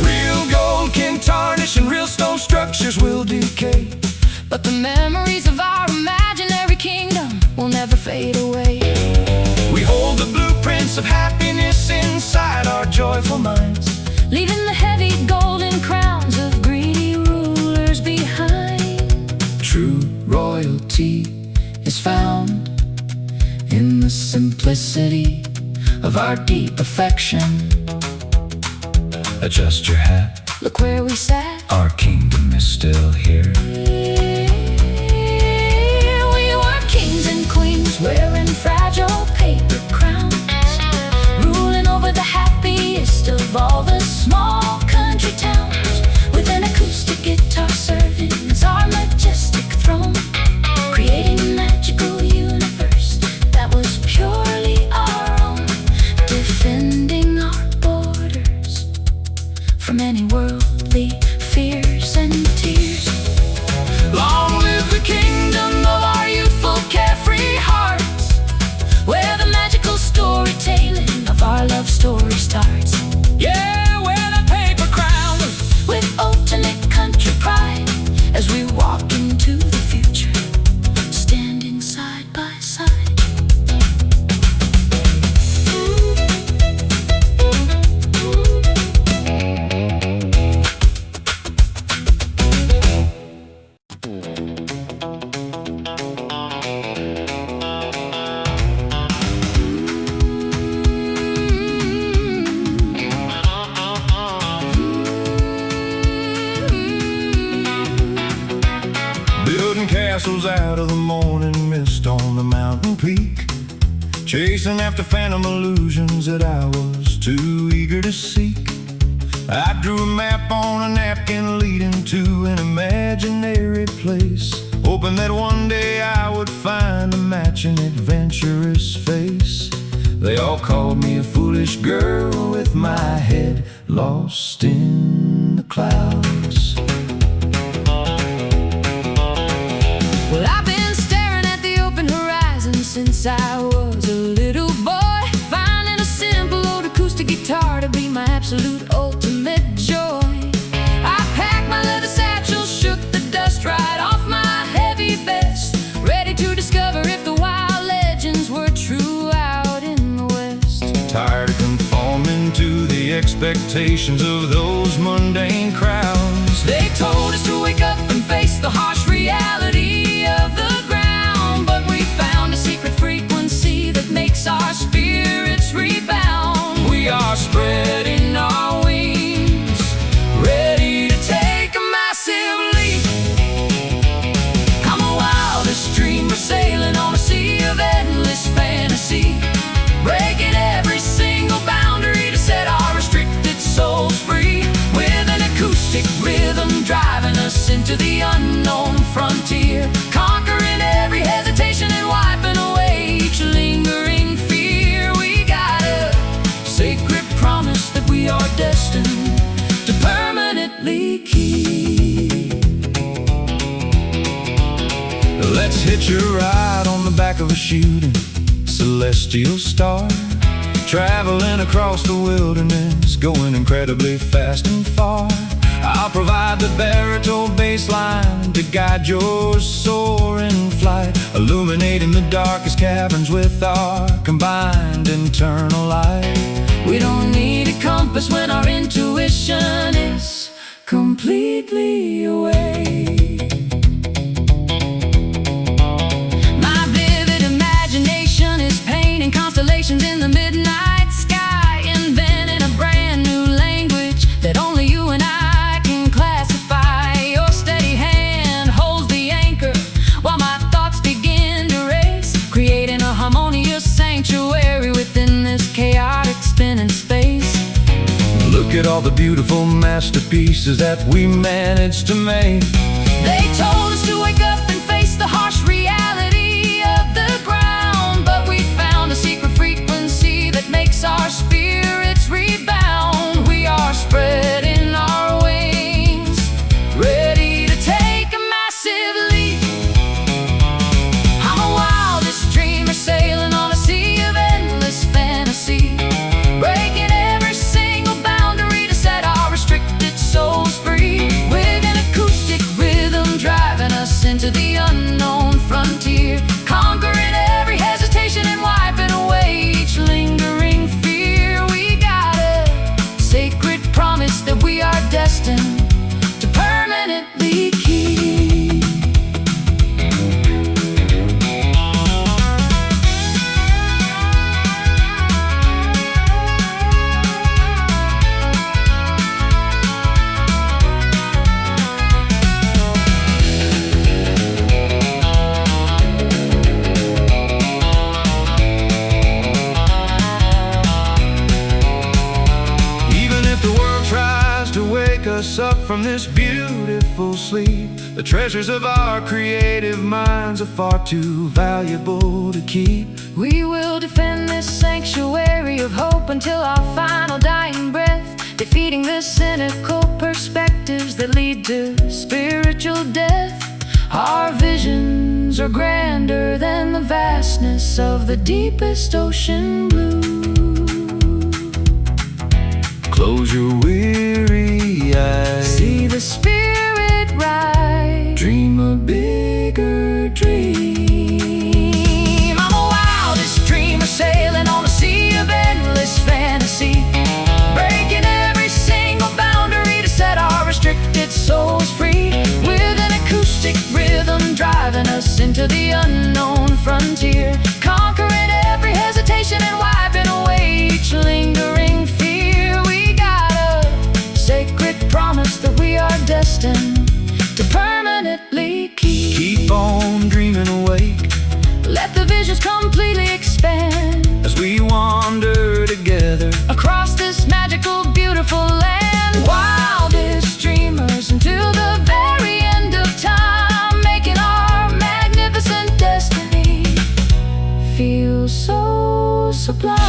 Real gold can tarnish and real stone structures will decay, But the memories of our imaginary kingdom will never fade away. we hold the blueprints of happiness inside our joyful minds, Leaving the heavy golden crowns of greedy rulers behind. True royalty is found in the simplicity of our deep affection. Adjust your hat, Look where we sat. our kingdom is still here. We Just wearing fragile paper crowns, ruling over the happiest of all the small country towns, with an acoustic guitar serving as our majestic throne, creating a magical universe that was purely our own, defending our borders from any worldly fears and tears. Long live the kingdom of our youthful carefree hearts, Where the magical storytelling of our love story starts. yeah, wear the paper crown. With alternate country pride, as we walk into the future, standing side by side. Building castles out of the morning mist on the mountain peak, chasing after phantom illusions that I was too eager to seek. I drew a map on a napkin leading to an imaginary place, hoping that one day I would find a matching adventurous face. They all called me a foolish girl with my head lost in the clouds. Well, I've been staring at the open horizon since I was a little boy, finding a simple old acoustic guitar to be my absolute ultimate joy. I packed my leather satchel, shook the dust right off my heavy vest, ready to discover if the wild legends were true out in the West. Tired of conforming to the expectations of those mundane crowds. They told us to wake up and face the harsh reality of the ground, but we found a secret frequency that makes our spirits rebound. We are spreading our wings, ready to take a massive leap. I'm a wildest dreamer sailing on a sea of endless fantasy, breaking every single boundary to set our restricted souls free, with an acoustic rhythm driving us into the unknown frontier, conquering every hesitation and wiping away each lingering fear. We got a sacred promise that we are destined to permanently keep. Let's hitch a ride on the back of a shooting celestial star, traveling across the wilderness, going incredibly fast and far. I'll provide the baritone bass line to guide your soaring flight, illuminating the darkest caverns with our combined internal light. We don't need a compass when our intuition is completely awake. My vivid imagination is painting constellations in the midnight sky, inventing a brand new language that only you and I can classify. Your steady hand holds the anchor while my thoughts begin to race, creating a harmonious sanctuary within this chaotic spinning space. Look at all the beautiful masterpieces that we managed to make. They told us to wake up and face the harsh reality of the ground, but we found a secret frequency that makes our spirits rebound. We are spreading our wings, ready to take a massive leap. I'm a wildest dreamer sailing on a sea of endless fantasy, breaking every single boundary to set our restricted souls free, with an acoustic rhythm driving us into the from this beautiful sleep. The treasures of our creative minds are far too valuable to keep. We will defend this sanctuary of hope until our final dying breath, defeating the cynical perspectives that lead to spiritual death. Our visions are grander than the vastness of the deepest ocean blue. Close your weary eyes, See the spirit rise, dream a bigger dream. I'm a wildest dreamer sailing on a sea of endless fantasy, breaking every single boundary to set our restricted souls free, with an acoustic rhythm driving us into the unknown frontier, conquering every hesitation and wiping away each lingering fear. We got a sacred promise that we are destined to permanently Keep on dreaming awake let the visions completely expand as we wander together across this magical, beautiful land. Wildest dreamers until the very end of time, making our magnificent destiny feel so sublime.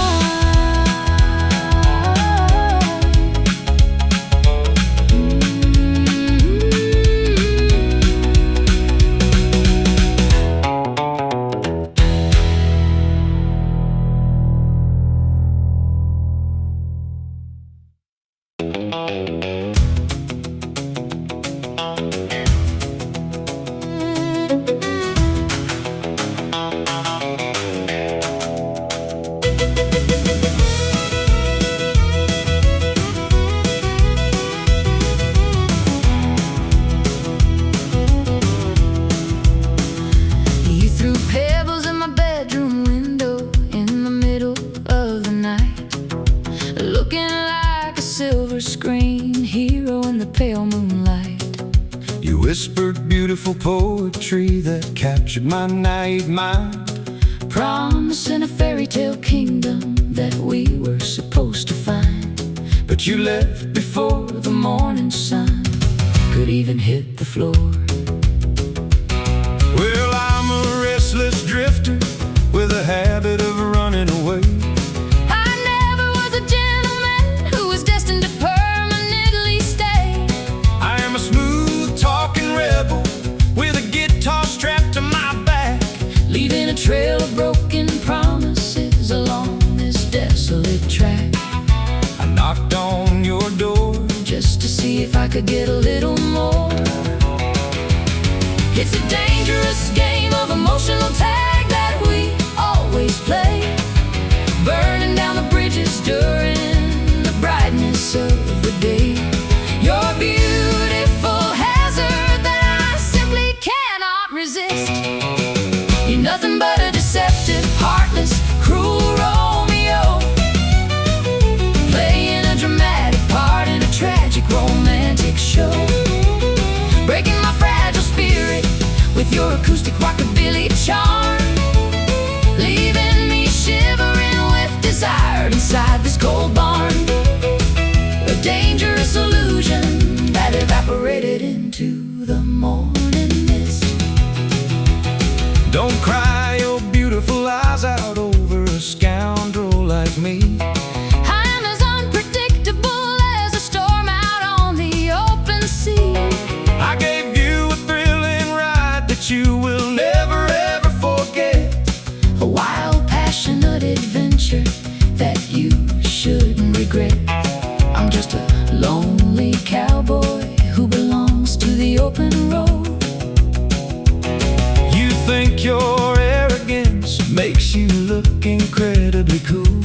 Whispered beautiful poetry that captured my naive mind, promising a fairy tale kingdom that we were supposed to find. but you left Before the morning sun could even hit the floor. Well, I'm a restless drifter with a habit of running away. I never was a gentleman who was destined to permanently stay. I am a smooth-talking rebel with a guitar strapped to my back, leaving a trail of broken promises along this desolate track. I knocked on your door just to see if I could get a little more. It's a dangerous game of emotional tag that we always play, burning down the bridges during the brightness of the day. Your beautiful hazard that I simply cannot resist. You're nothing but a deceptive, heartless, cruel Romeo, playing a dramatic part in a tragic romantic show, breaking my fragile spirit with your acoustic rockabilly charm, leaving me shivering with desire inside this cold barn. A dangerous illusion that evaporated into the morning mist. Don't cry your beautiful eyes out over a scoundrel like me. I'm as unpredictable as a storm out on the open sea. I gave you a thrilling ride that you will never ever forget, A wild, passionate adventure that you shouldn't regret. I'm just a lonely cowboy who belongs to the open road. You think your arrogance makes you look incredibly cool,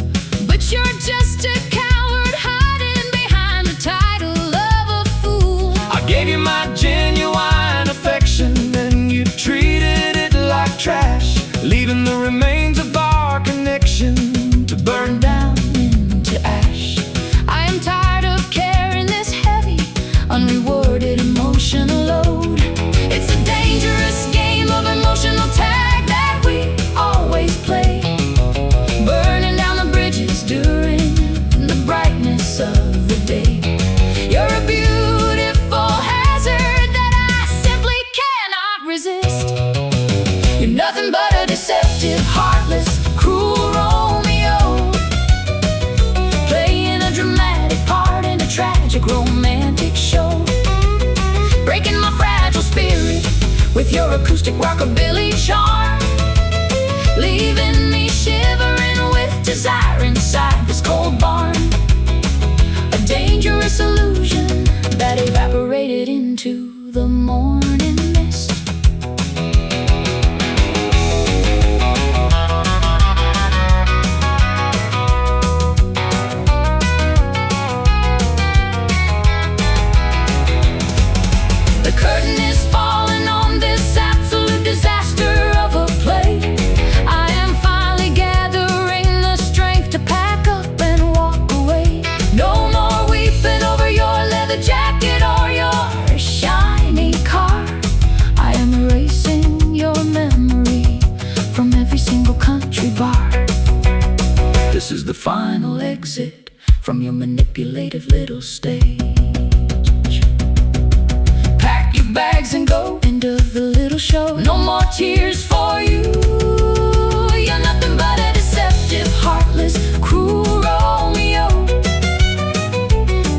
But you're just a coward hiding behind the title of a fool. I gave you my genuine affection and you treated it like trash, leaving the remains of our connection to burn down into ash. I am tired of carrying this heavy, unrewarded emotional load. It's a dangerous game of emotional tag that we always play, with your acoustic rockabilly charm, leaving me shivering with desire inside this cold barn. A dangerous illusion that evaporated into the morning mist. The curtain is falling on this absolute disaster of a play. I am finally gathering the strength to pack up and walk away. No more weeping over your leather jacket or your shiny car. I am erasing your memory from every single country bar. This is the final exit from your manipulative little stage. Bags and go into the little show. No more tears for you. You're nothing but a deceptive, heartless, cruel Romeo,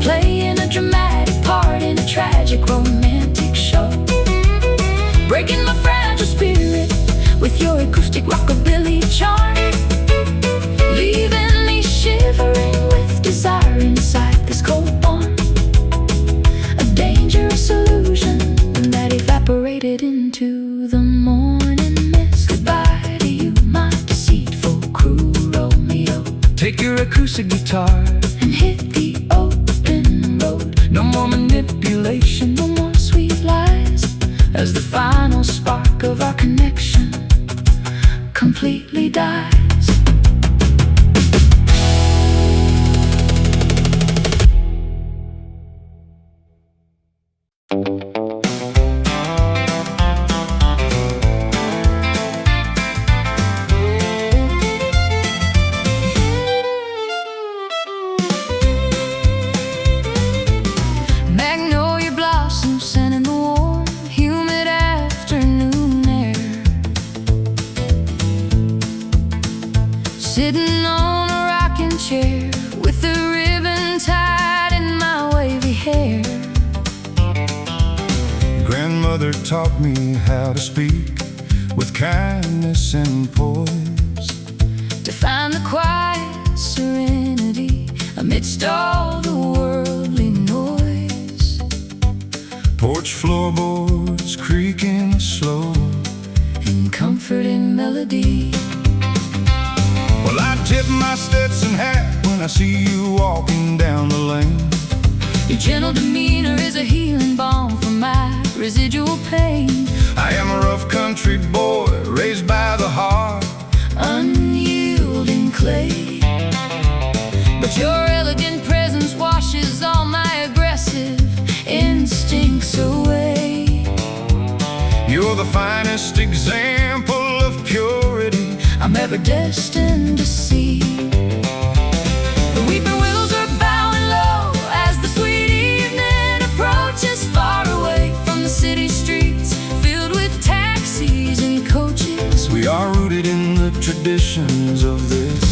playing a dramatic part in a tragic romantic show, breaking my fragile spirit with your acoustic rockabilly charm, leaving me shivering with desire inside this cold barn. A dangerous illusion that evaporated into the morning mist. Goodbye to you, my deceitful, cruel Romeo. Take your acoustic guitar And hit the open road. No more manipulation, No more sweet lies, as the final spark of our connection completely dies. Magnolia blossoms scenting the warm, humid afternoon air, sitting on a rocking chair with a ribbon tied in my wavy hair. Grandmother taught me how to speak with kindness and poise, To find the quiet serenity amidst all the worldly noise. porch floorboards creaking slow. And comfort in melody. Well, I tip my Stetson hat when I see you walking down the lane. Your gentle demeanor is a healing balm for my residual pain. I am a rough country boy raised by the heart, Unyielding clay, but your elegant presence washes all my aggressive instincts away. You're the finest example of purity I'm ever destined to see. The weeping willows are bowing low as the sweet evening approaches, far away from the city streets filled with taxis and coaches. We are rooted in the traditions of this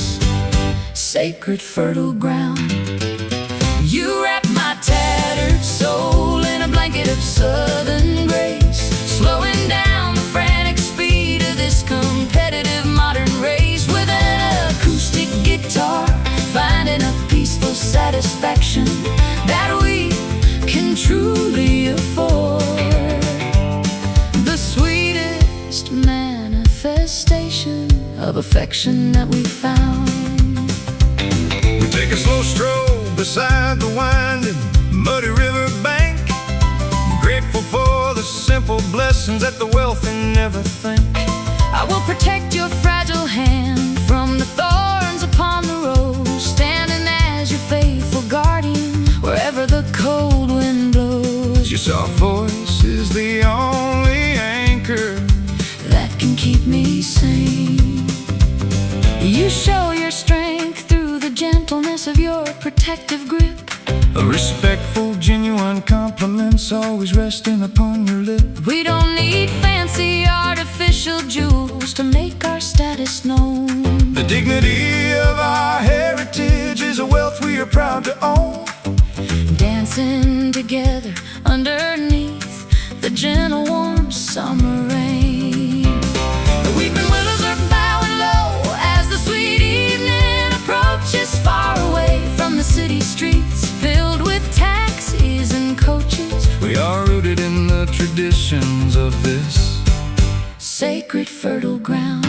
Sacred fertile ground. You wrap my tattered soul in a blanket of southern grace, slowing down the frantic speed of this competitive modern race. With an acoustic guitar, finding a peaceful satisfaction that we can truly afford. The sweetest manifestation of affection that we found. We take a slow stroll beside the winding, muddy river bank, grateful for the simple blessings that the wealthy never think. I will protect your fragile hand from the thorns upon the road, standing as your faithful guardian wherever the cold wind blows. Your soft voice is the only anchor that can keep me sane. You show your strength through the gentleness of your protective grip. a respectful, genuine compliments always resting upon your lip. We don't need fancy artificial jewels to make our status known. The dignity of our heritage is a wealth we are proud to own. Dancing together underneath the gentle warmth summer rain. The weeping willows are bowing low as the sweet evening approaches, far away from the city streets filled with taxis and coaches. We are rooted in the traditions of this sacred fertile ground.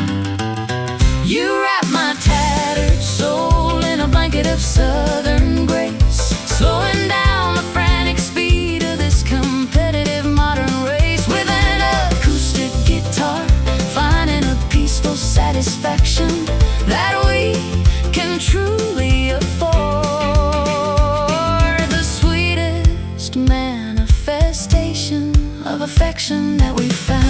You wrap my tattered soul in a blanket of southern grace, slowing down the frantic speed of this competitive modern race. With an acoustic guitar, finding a peaceful satisfaction that we can truly afford. The sweetest manifestation of affection that we found.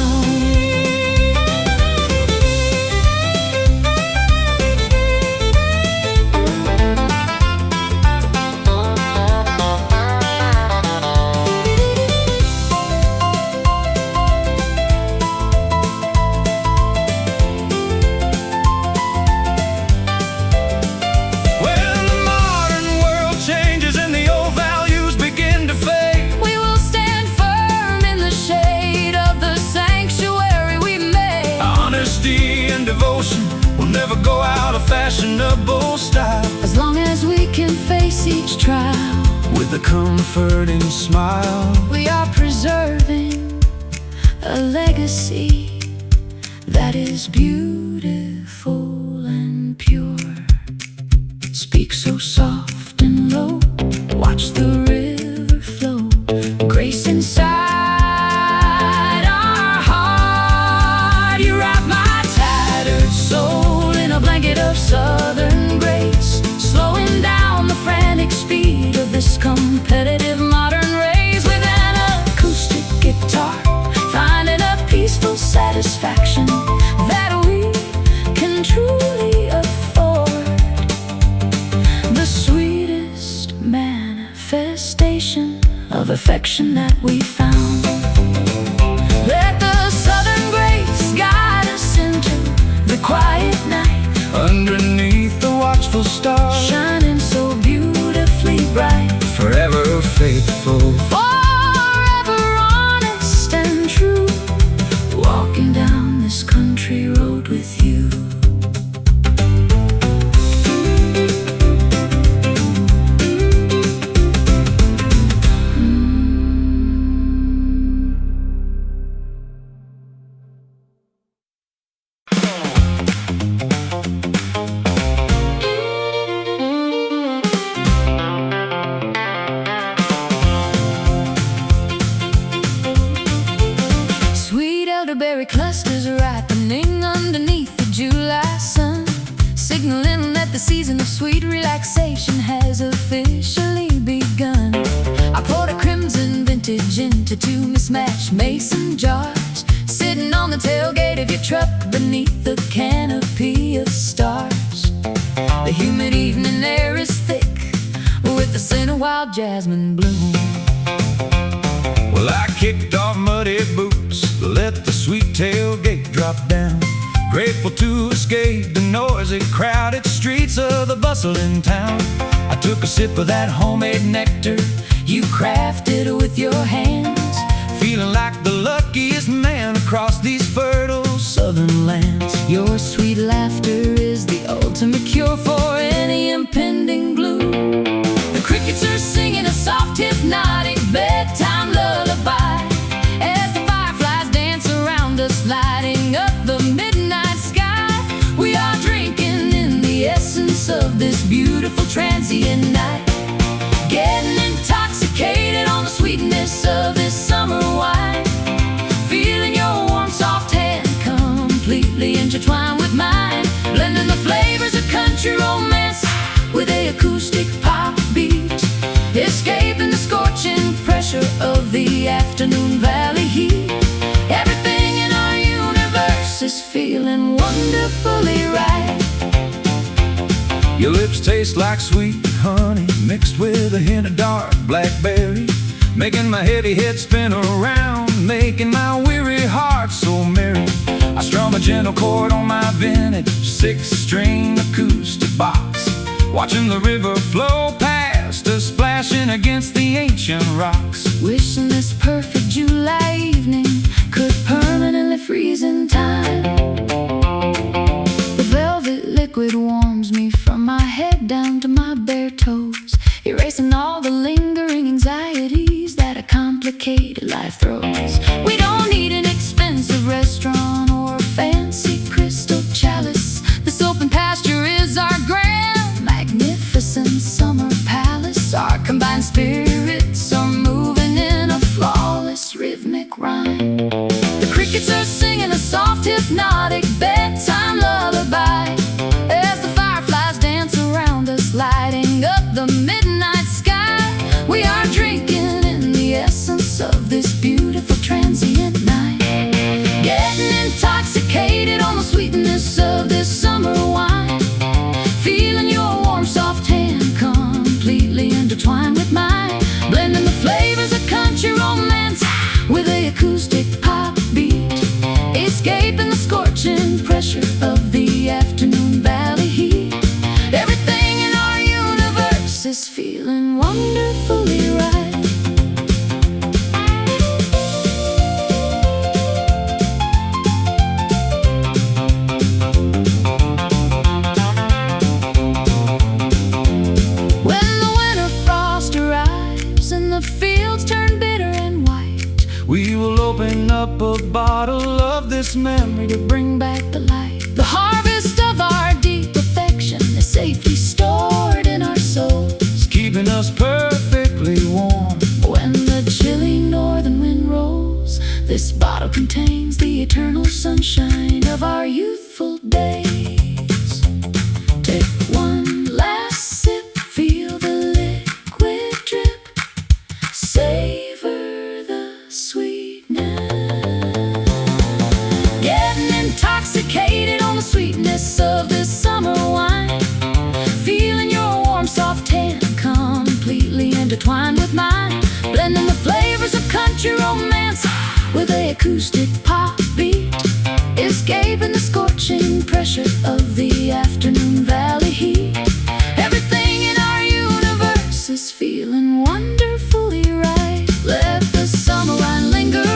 Never go out of fashionable style, as long as we can face each trial with a comforting smile. We are preserving a legacy that is beautiful and pure. Speak so soft and low, watch the river flow, grace inside our heart. You wrap my tattered soul in a blanket of southern grace, slowing down the frantic speed of this competitive modern race. With an acoustic guitar, finding a peaceful satisfaction that we can truly afford. The sweetest manifestation of affection that we found. Let the southern grace guide us into the quiet night, underneath the watchful stars, shining so beautifully bright. Forever faithful, forever honest and true, walking down this country road with you. Elderberry clusters ripening underneath the July sun, signaling that the season of sweet relaxation has officially begun. I poured a crimson vintage into two mismatched mason jars, sitting on the tailgate of your truck beneath the canopy of stars. The humid evening air is thick with the scent of wild jasmine bloom. Well, I kicked off muddy boots, let the sweet tailgate drop down, grateful to escape the noisy, crowded streets of the bustling town. I took a sip of that homemade nectar you crafted with your hands, feeling like the luckiest man across these fertile southern lands. Your sweet laughter is the ultimate cure for any impending gloom. The crickets are singing a soft, hypnotic bedtime lullaby as the fireflies dance around us, lighting up the midnight sky. We are drinking in the essence of this beautiful transient night, getting intoxicated on the sweetness of this summer wine, feeling your warm, soft hand completely intertwined with mine, blending the flavors of country romance with a acoustic pop beat, escaping the scorching pressure of the afternoon valley heat. Everything in our universe is feeling wonderfully right. Your lips taste like sweet honey mixed with a hint of dark blackberry, making my heavy head spin around, making my weary heart so merry. I strum a gentle chord on my vintage 6-string acoustic box, watching the river flow past us, splashing against the ancient rocks. Wishing this perfect July evening could could permanently freeze in time. The velvet liquid warms me from my head down to my bare toes, erasing all the lingering anxieties that a complicated life throws. We don't need an expensive restaurant or a fancy crystal chalice. This open pasture is our grand, magnificent summer palace. Our combined spirits are moving in a flawless rhythmic rhyme. The crickets are singing a soft hypnotic bedtime lullaby as the fireflies dance around us, lighting up the midnight sky. We are drinking in the essence of this beautiful transient night, getting intoxicated on the sweetness of this summer wine, feeling your warm soft hand completely intertwined with mine, blending the flavors of country romance with the acoustic pop beat, escaping the scorching pressure of the afternoon valley heat. Everything in our universe is feeling wonderfully right. When the winter frost arrives and the fields turn bitter and white, We will open up a bottle of this memory to bring back the light. The harvest of our deep affection is safely stored in our souls, keeping us perfectly warm. when the chilly northern wind rolls. This bottle contains the eternal sunshine of our youthful days. Take one last sip, feel the liquid drip, savor the sweetness, getting intoxicated on the sweetness of this summer wine, feeling your warm soft hand completely intertwined with mine, blending the flavors of country romance with the acoustic pop beat, escaping the scorching pressure of the afternoon valley heat. Everything in our universe is feeling wonderfully right. Let the summer wine linger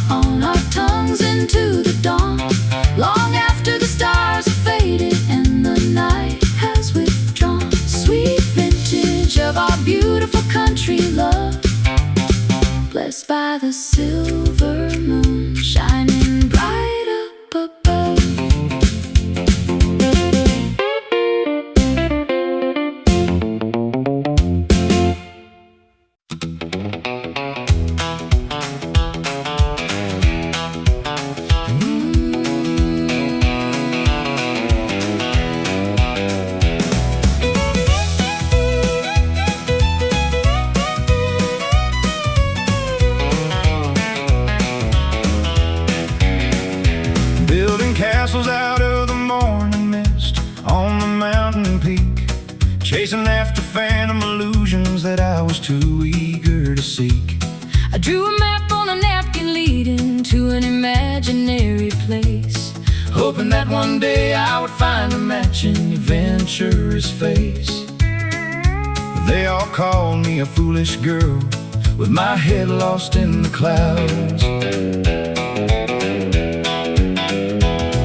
on our tongues into the dawn, long after the stars have faded and the night has withdrawn. Sweet vintage of our beautiful country love, blessed by the silver moon shining bright up above. Building castles out of the morning mist on the mountain peak, chasing after phantom illusions that I was too eager to seek. I drew a map on a napkin leading to an imaginary place, Hoping that one day I would find a matching adventurous face. They all called me a foolish girl, with my head lost in the clouds.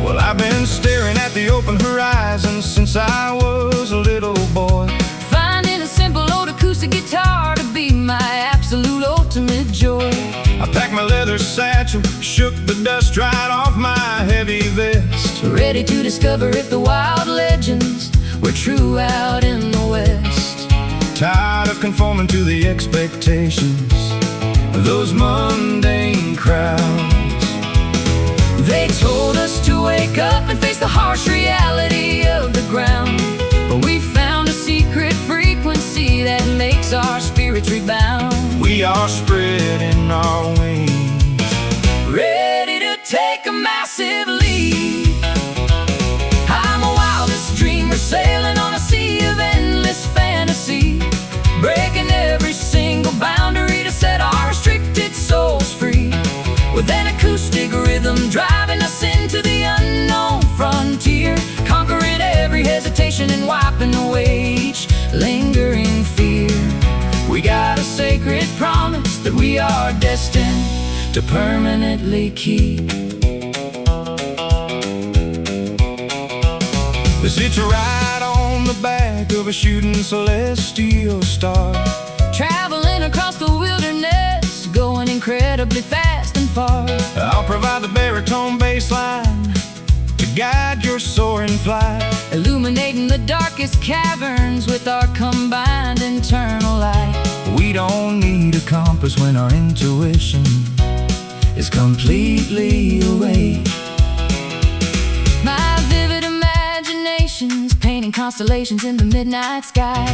well, I've been staring at the open horizon since I was a little boy, finding a simple old acoustic guitar to be my absolute ultimate joy. I packed my leather satchel, shook the dust right off my heavy vest, ready to discover if the wild legends were true out in the West. tired of conforming to the expectations of those mundane crowds. They told us to wake up and face the harsh reality of the ground, but we found a secret frequency that makes our spirits rebound. We are spreading our wings, Ready to take a massive leap. I'm a wildest dreamer sailing on a sea of endless fantasy, breaking every single boundary to set our restricted souls free, with an acoustic rhythm driving us into the unknown frontier, conquering every hesitation and wiping away each lingering fear. We got a sacred promise that we are destined to permanently keep. Sit right on the back of a shooting celestial star, Traveling across the wilderness, going incredibly fast and far. I'll provide the baritone bass line to guide your soaring flight, Illuminating the darkest caverns with our combined internal light. We don't need a compass when our intuition is completely awake. My vivid imagination's painting constellations in the midnight sky,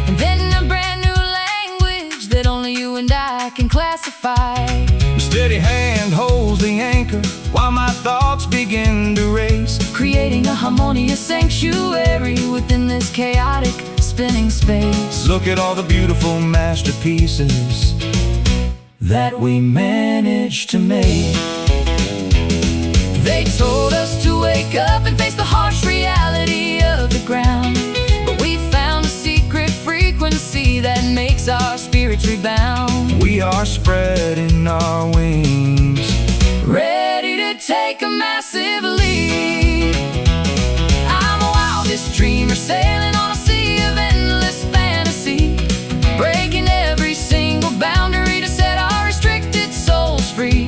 inventing a brand new language that only you and I can classify. A steady hand holds the anchor while my thoughts begin to race, Creating a harmonious sanctuary within this chaotic spinning space. Look at all the beautiful masterpieces that we managed to make. They told us to wake up and face the harsh reality of the ground, but we found a secret frequency that makes our spirits rebound. We are spreading our wings, Ready to take a massive leap. I'm a wildest dreamer, sailing on a sea of endless fantasy, breaking every single boundary to set our restricted souls free.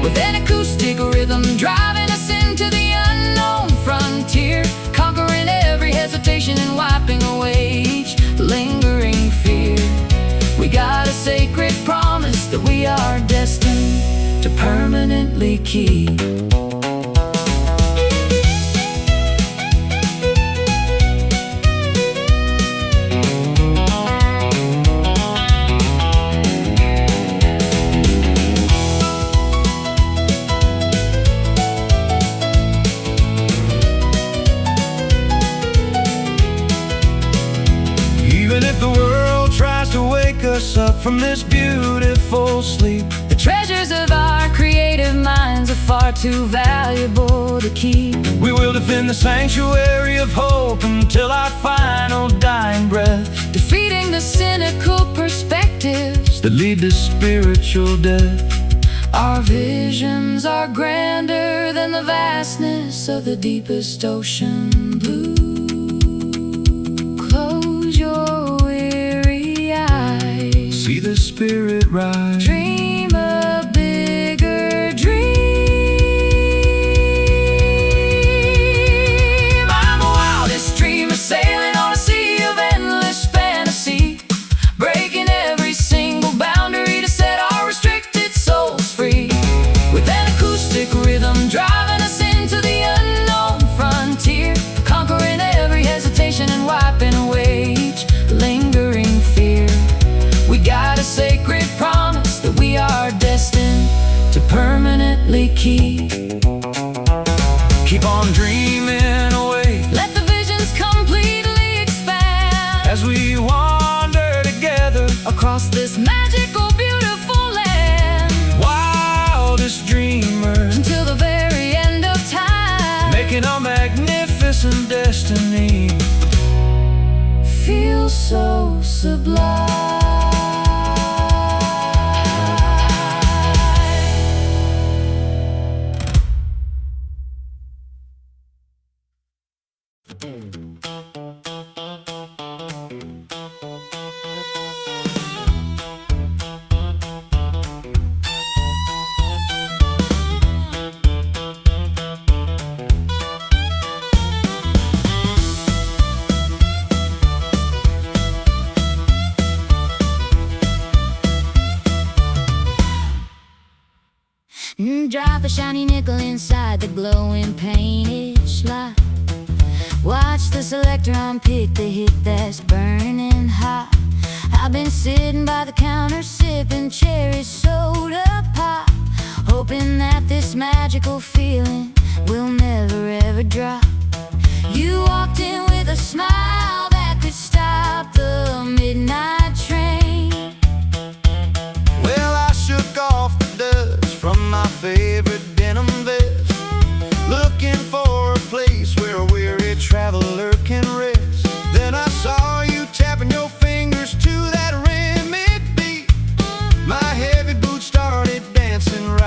With an acoustic rhythm driving us into the unknown frontier, conquering every hesitation and wiping away each lingering fear. We got a sacred promise that we are destined to permanently keep. even if the world tries to wake us up from this beautiful sleep. The treasures of our creative minds are far too valuable to keep. We will defend the sanctuary of hope until our final dying breath, Defeating the cynical perspectives. that lead to spiritual death. Our visions are grander than the vastness of the deepest ocean blue. Close your weary eyes, See the spirit rise. dream a bigger dream. I'm a wildest dreamer, sailing on a sea of endless fantasy, breaking every single boundary to set our restricted souls free. With an acoustic rhythm driving us into the unknown frontier, conquering every hesitation and wiping away each lingering fear. We got a sacred promise that we are destined to permanently keep. Keep on dreaming away Let the visions completely expand as we wander together, across this magical, beautiful land, wildest dreamers, until the very end of time. making a magnificent destiny. Feel so sublime. Drop a shiny nickel inside the glowing painted slot. Watch the selector unpick the hit that's burning hot. I've been sitting by the counter sipping cherry soda pop, hoping that this magical feeling will never ever drop. You walked in with a smile that could stop the midnight train. Well, I shook off the dust from my favorite denim vest, looking for a place where a weary traveler can rest. Then I saw you tapping your fingers to that rhythmic beat. My heavy boots started dancing right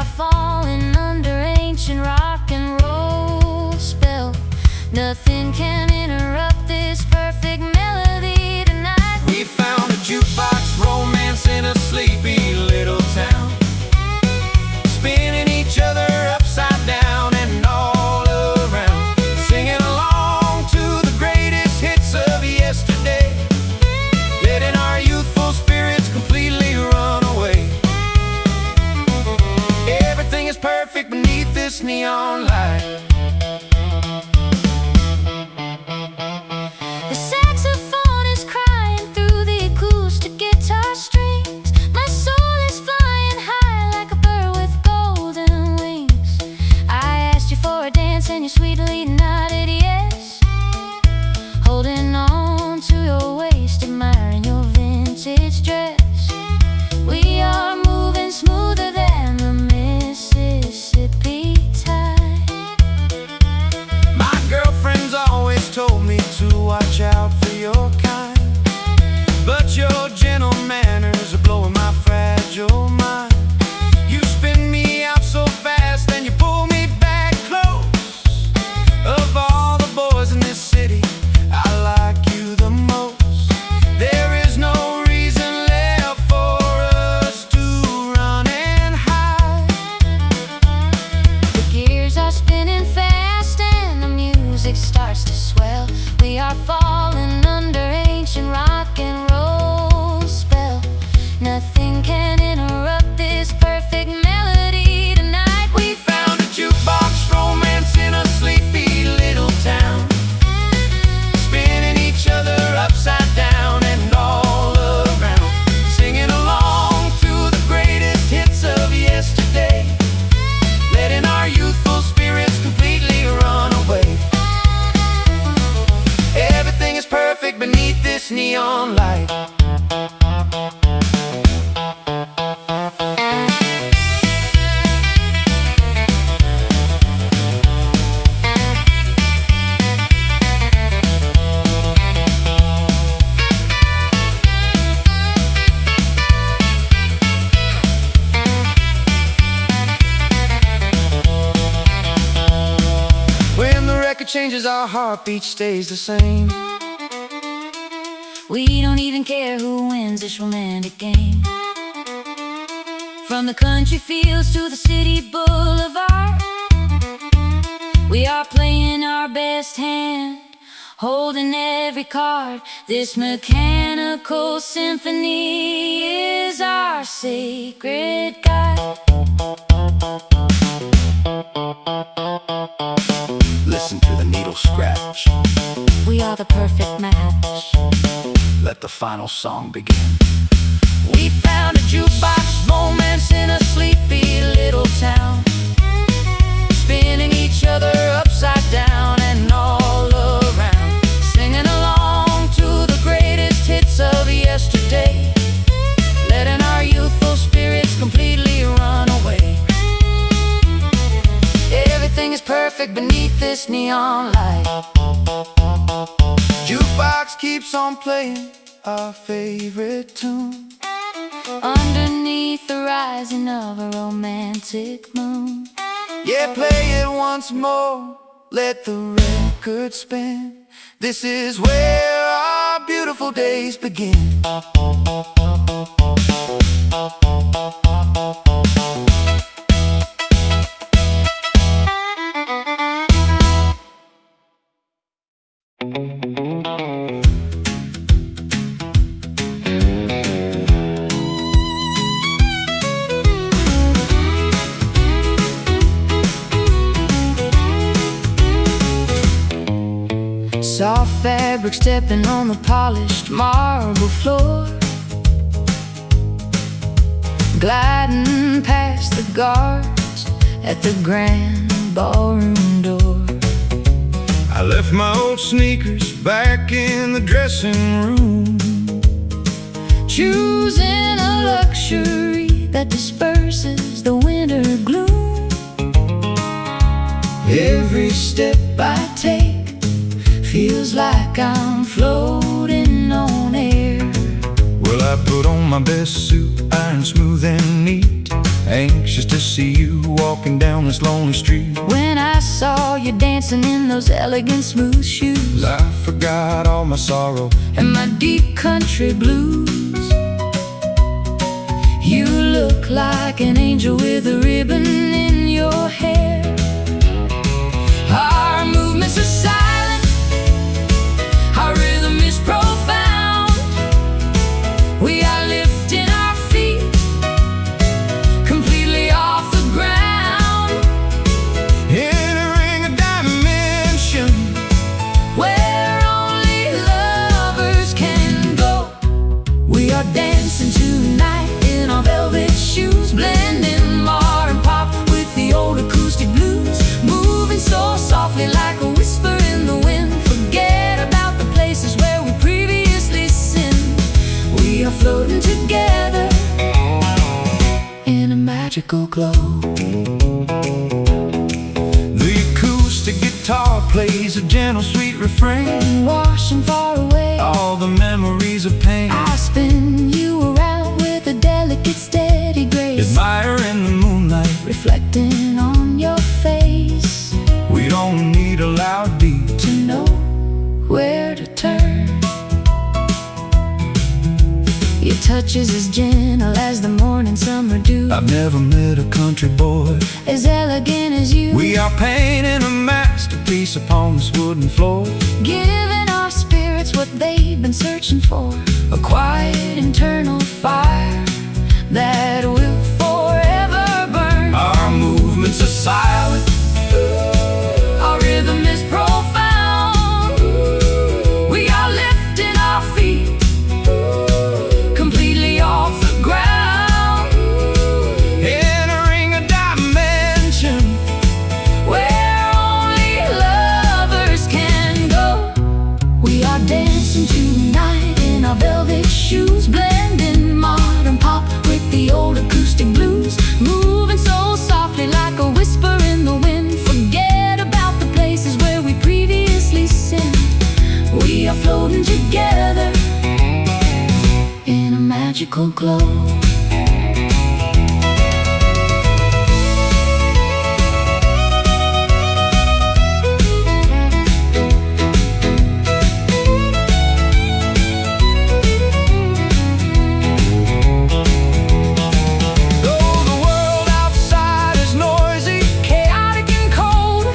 are falling under ancient rock and roll spell. Nothing can interrupt this perfect melody tonight. We found a jukebox romance in a sleepy little town, spinning each other upside down and all around, singing along to the greatest hits of yesterday, letting our youthful spirits completely run away. Everything is perfect beneath this neon light. The saxophone is crying through the acoustic guitar strings. My soul is flying high like a bird with golden wings. I asked you for a dance and you sweetly nodded yes, holding on to your waist, admiring your vintage dress. We are moving smoother than the Mississippi tide. My girlfriend's always told me to watch out for your kind, but your gentle manners are blowing my fragile mind. You spin me out so fast, then you pull me back close. Of all the boys in this city, I like you the most. There is no reason left for us to run and hide. The gears are spinning fast and the music starts to swell. We are falling under ancient rock and roll spell. Nothing can interrupt this perfect melody tonight. We found a jukebox romance in a sleepy little town, spinning each other upside down and all around, singing along to the greatest hits of yesterday, letting our youthful spirits completely run away. Everything is perfect beneath this neon light. When the record changes, our heartbeat stays the same. We don't even care who wins this romantic game. From the country fields to the city boulevard, we are playing our best hand, holding every card. This mechanical symphony is our sacred guide. Listen to the needle scratch. We are the perfect match. Let the final song begin. We found a jukebox romance in a sleepy little town, spinning each other upside down and all around, singing along to the greatest hits of yesterday, letting our youthful spirits completely run away. Everything is perfect beneath this neon light. Jukebox keeps on playing our favorite tune, Underneath the rising of a romantic moon. yeah, play it once more, let the record spin. This is where our beautiful days begin. Soft fabric stepping on the polished marble floor, gliding past the guards at the grand ballroom door. I left my old sneakers back in the dressing room, choosing a luxury that disperses the winter gloom. Every step I take feels like I'm floating on air. well, I put on my best suit, iron smooth and neat, anxious to see you walking down this lonely street. When I saw you dancing in those elegant smooth shoes, I forgot all my sorrow and my deep country blues. You look like an angel with a ribbon in your hair. Our movements are silent, our rhythm is profound. We are lifting our feet completely off the ground, entering a dimension where only lovers can go. We are dancing tonight in our velvet shoes, blending modern pop with the old acoustic blues, moving so softly like a whisper in the wind. Forget about the places where we previously sinned. We are floating together in a magical glow. The acoustic guitar plays a gentle, sweet refrain, Washing far away all the memories of pain. I spin you around with a delicate, steady grace, Admiring the moonlight, reflecting on your face. we don't need a loud beat To know where to turn. Your touch is as gentle as the morning summer dew, I've never met a country boy as elegant as you. We are painting a masterpiece upon this wooden floor, Giving our spirits what they've been searching for, a quiet internal fire that will forever burn. our movements are silent, Our rhythm is profound. We are lifting our feet completely off the ground, entering a dimension where only lovers can go. We are dancing tonight in our velvet shoes, blending modern pop with the old acoustic blues, moving so softly like a whisper in the wind. Forget about the places where we previously sinned. We are floating together in a magical glow. Though the world outside is noisy, Chaotic and cold,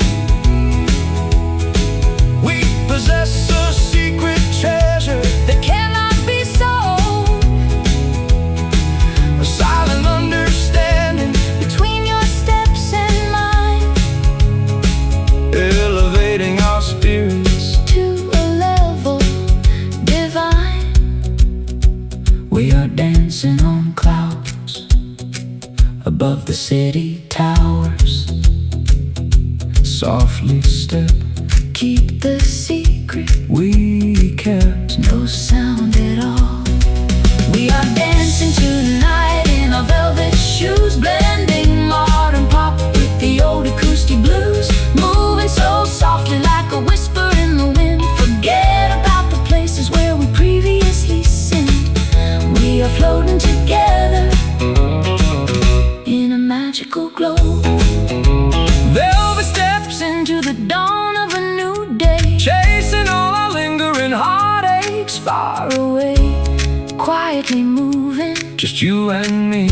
we possess a secret treasure, that cannot be sold. a silent understanding, Between your steps and mine, elevating our spirits. to a level divine. We are dancing on clouds above the city towers. Softly step, Keep the secret, we kept. no sound at all. We are dancing tonight in our velvet shoes, blending modern pop with the old acoustic blues, moving so softly like a whisper in the wind. Forget about the places where we previously sinned. We are floating together in a magical glow. Velvet steps Into the dawn of a new day, chasing all our lingering heartaches, far away, quietly moving just you and me.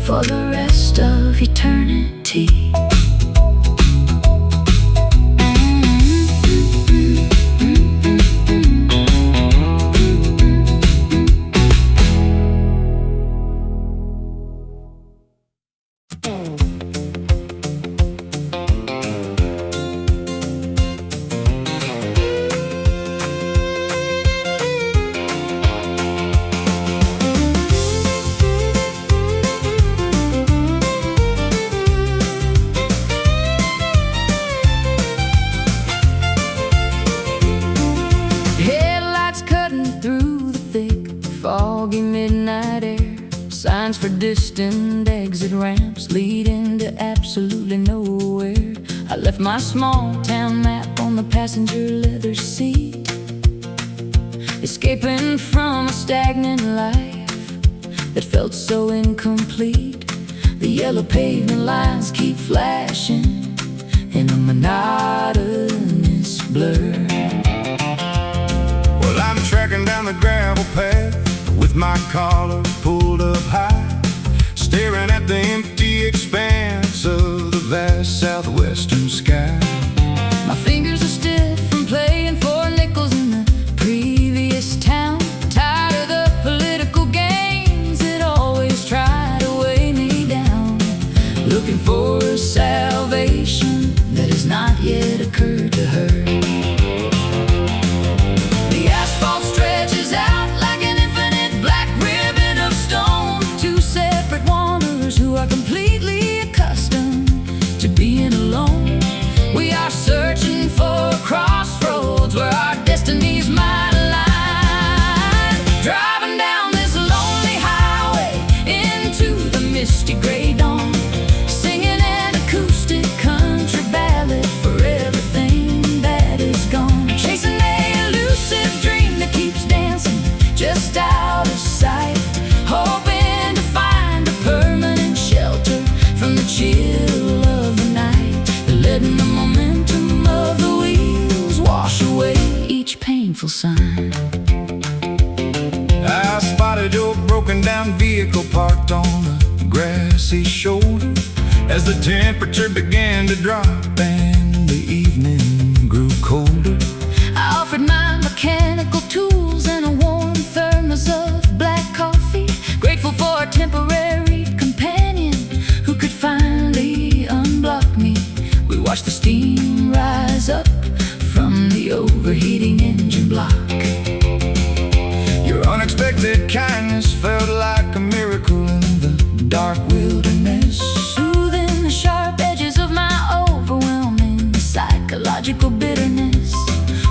for the rest of eternity. foggy midnight air, signs for distant exit ramps leading to absolutely nowhere. I left my small town map on the passenger leather seat, escaping from a stagnant life that felt so incomplete. The yellow pavement lines keep flashing in a monotonous blur. Well, I'm tracking down the gravel path with my collar pulled up high, staring at the empty expanse of the vast southwestern sky. My fingers are stiff from playing for nickels in the previous town. Tired of the political games that always try to weigh me down. Looking for a salvation that has not yet occurred to her. The asphalt stretches out like an infinite black ribbon of stone. Two separate wanderers who are completely accustomed to being alone. We are searching for crossroads where our destinies might align. Driving down this lonely highway into the misty gray dawn, singing an acoustic country ballad for everything that is gone. Chasing a elusive dream that keeps dancing just out of sight, hoping to find a permanent shelter from the chill of the night, letting the momentum of the wheels wash away each painful sign. I spotted your broken down vehicle parked on a grassy shoulder as the temperature began to drop and the evening grew colder. I offered my mechanical tools and a warm thermos of black coffee, grateful for a temporary companion who could finally unblock me. We watched the steam rise up from the overheating engine block. Your unexpected kindness felt like a miracle in the dark wilderness, Soothing the sharp edges of my overwhelming psychological bitterness.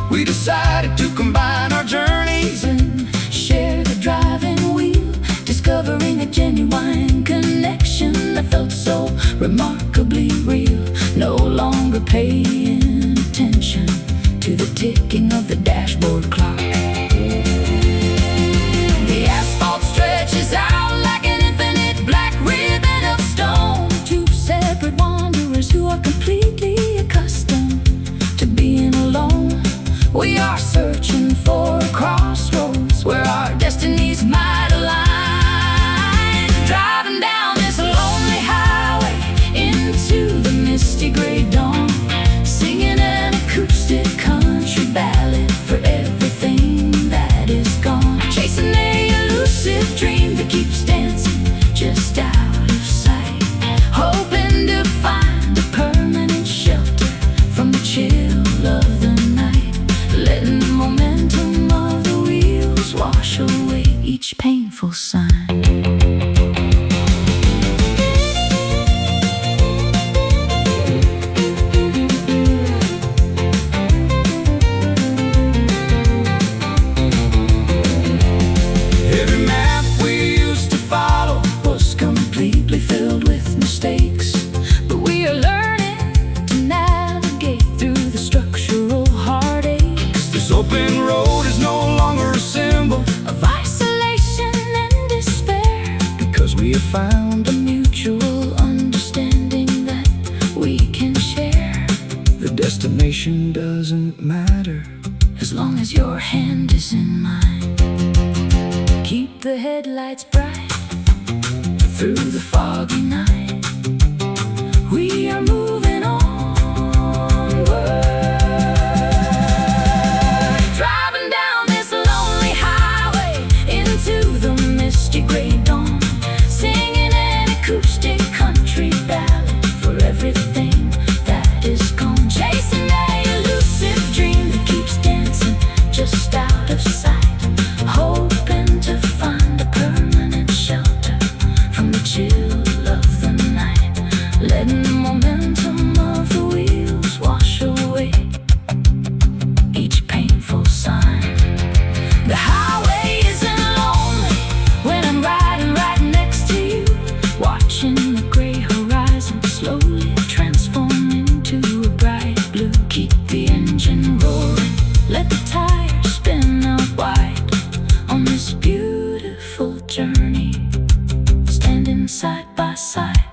we decided to combine our journeys And share the driving wheel, discovering a genuine connection that felt so remarkably real. No longer paying attention to the ticking of the dashboard clock. The asphalt stretches out like an infinite black ribbon of stone. Two separate wanderers who are completely accustomed to being alone. We are searching for crossroads where our destinies might align. Driving down this lonely highway into the misty gray dawn, singing an acoustic country ballad for everything that is gone. Chasing a elusive dream that keeps dancing just out of sight, hoping to find a permanent shelter from the chill of the night, letting the momentum of the wheels wash away each painful sign. Every map we used to follow Was completely filled with mistakes, but we are learning to navigate through the structural heartaches this open road is no longer a symbol, of isolation and despair, because we have found a mutual understanding that we can share. the destination doesn't matter. As long as your hand is in mine, keep the headlights bright through the foggy night. We are moving onward, driving down this lonely highway into the misty gray dawn, singing an acoustic country ballad for everything that is gone. Chasing a elusive dream that keeps dancing just out of sight, hoping to find a permanent shelter from the chill of the night, letting the momentum of the wheels wash away each painful sign. The highway isn't lonely when I'm riding right next to you, watching the gray horizon slowly transform into a bright blue. Keep the engine roaring, let the tires spin out wide on this beautiful journey, standing side by side.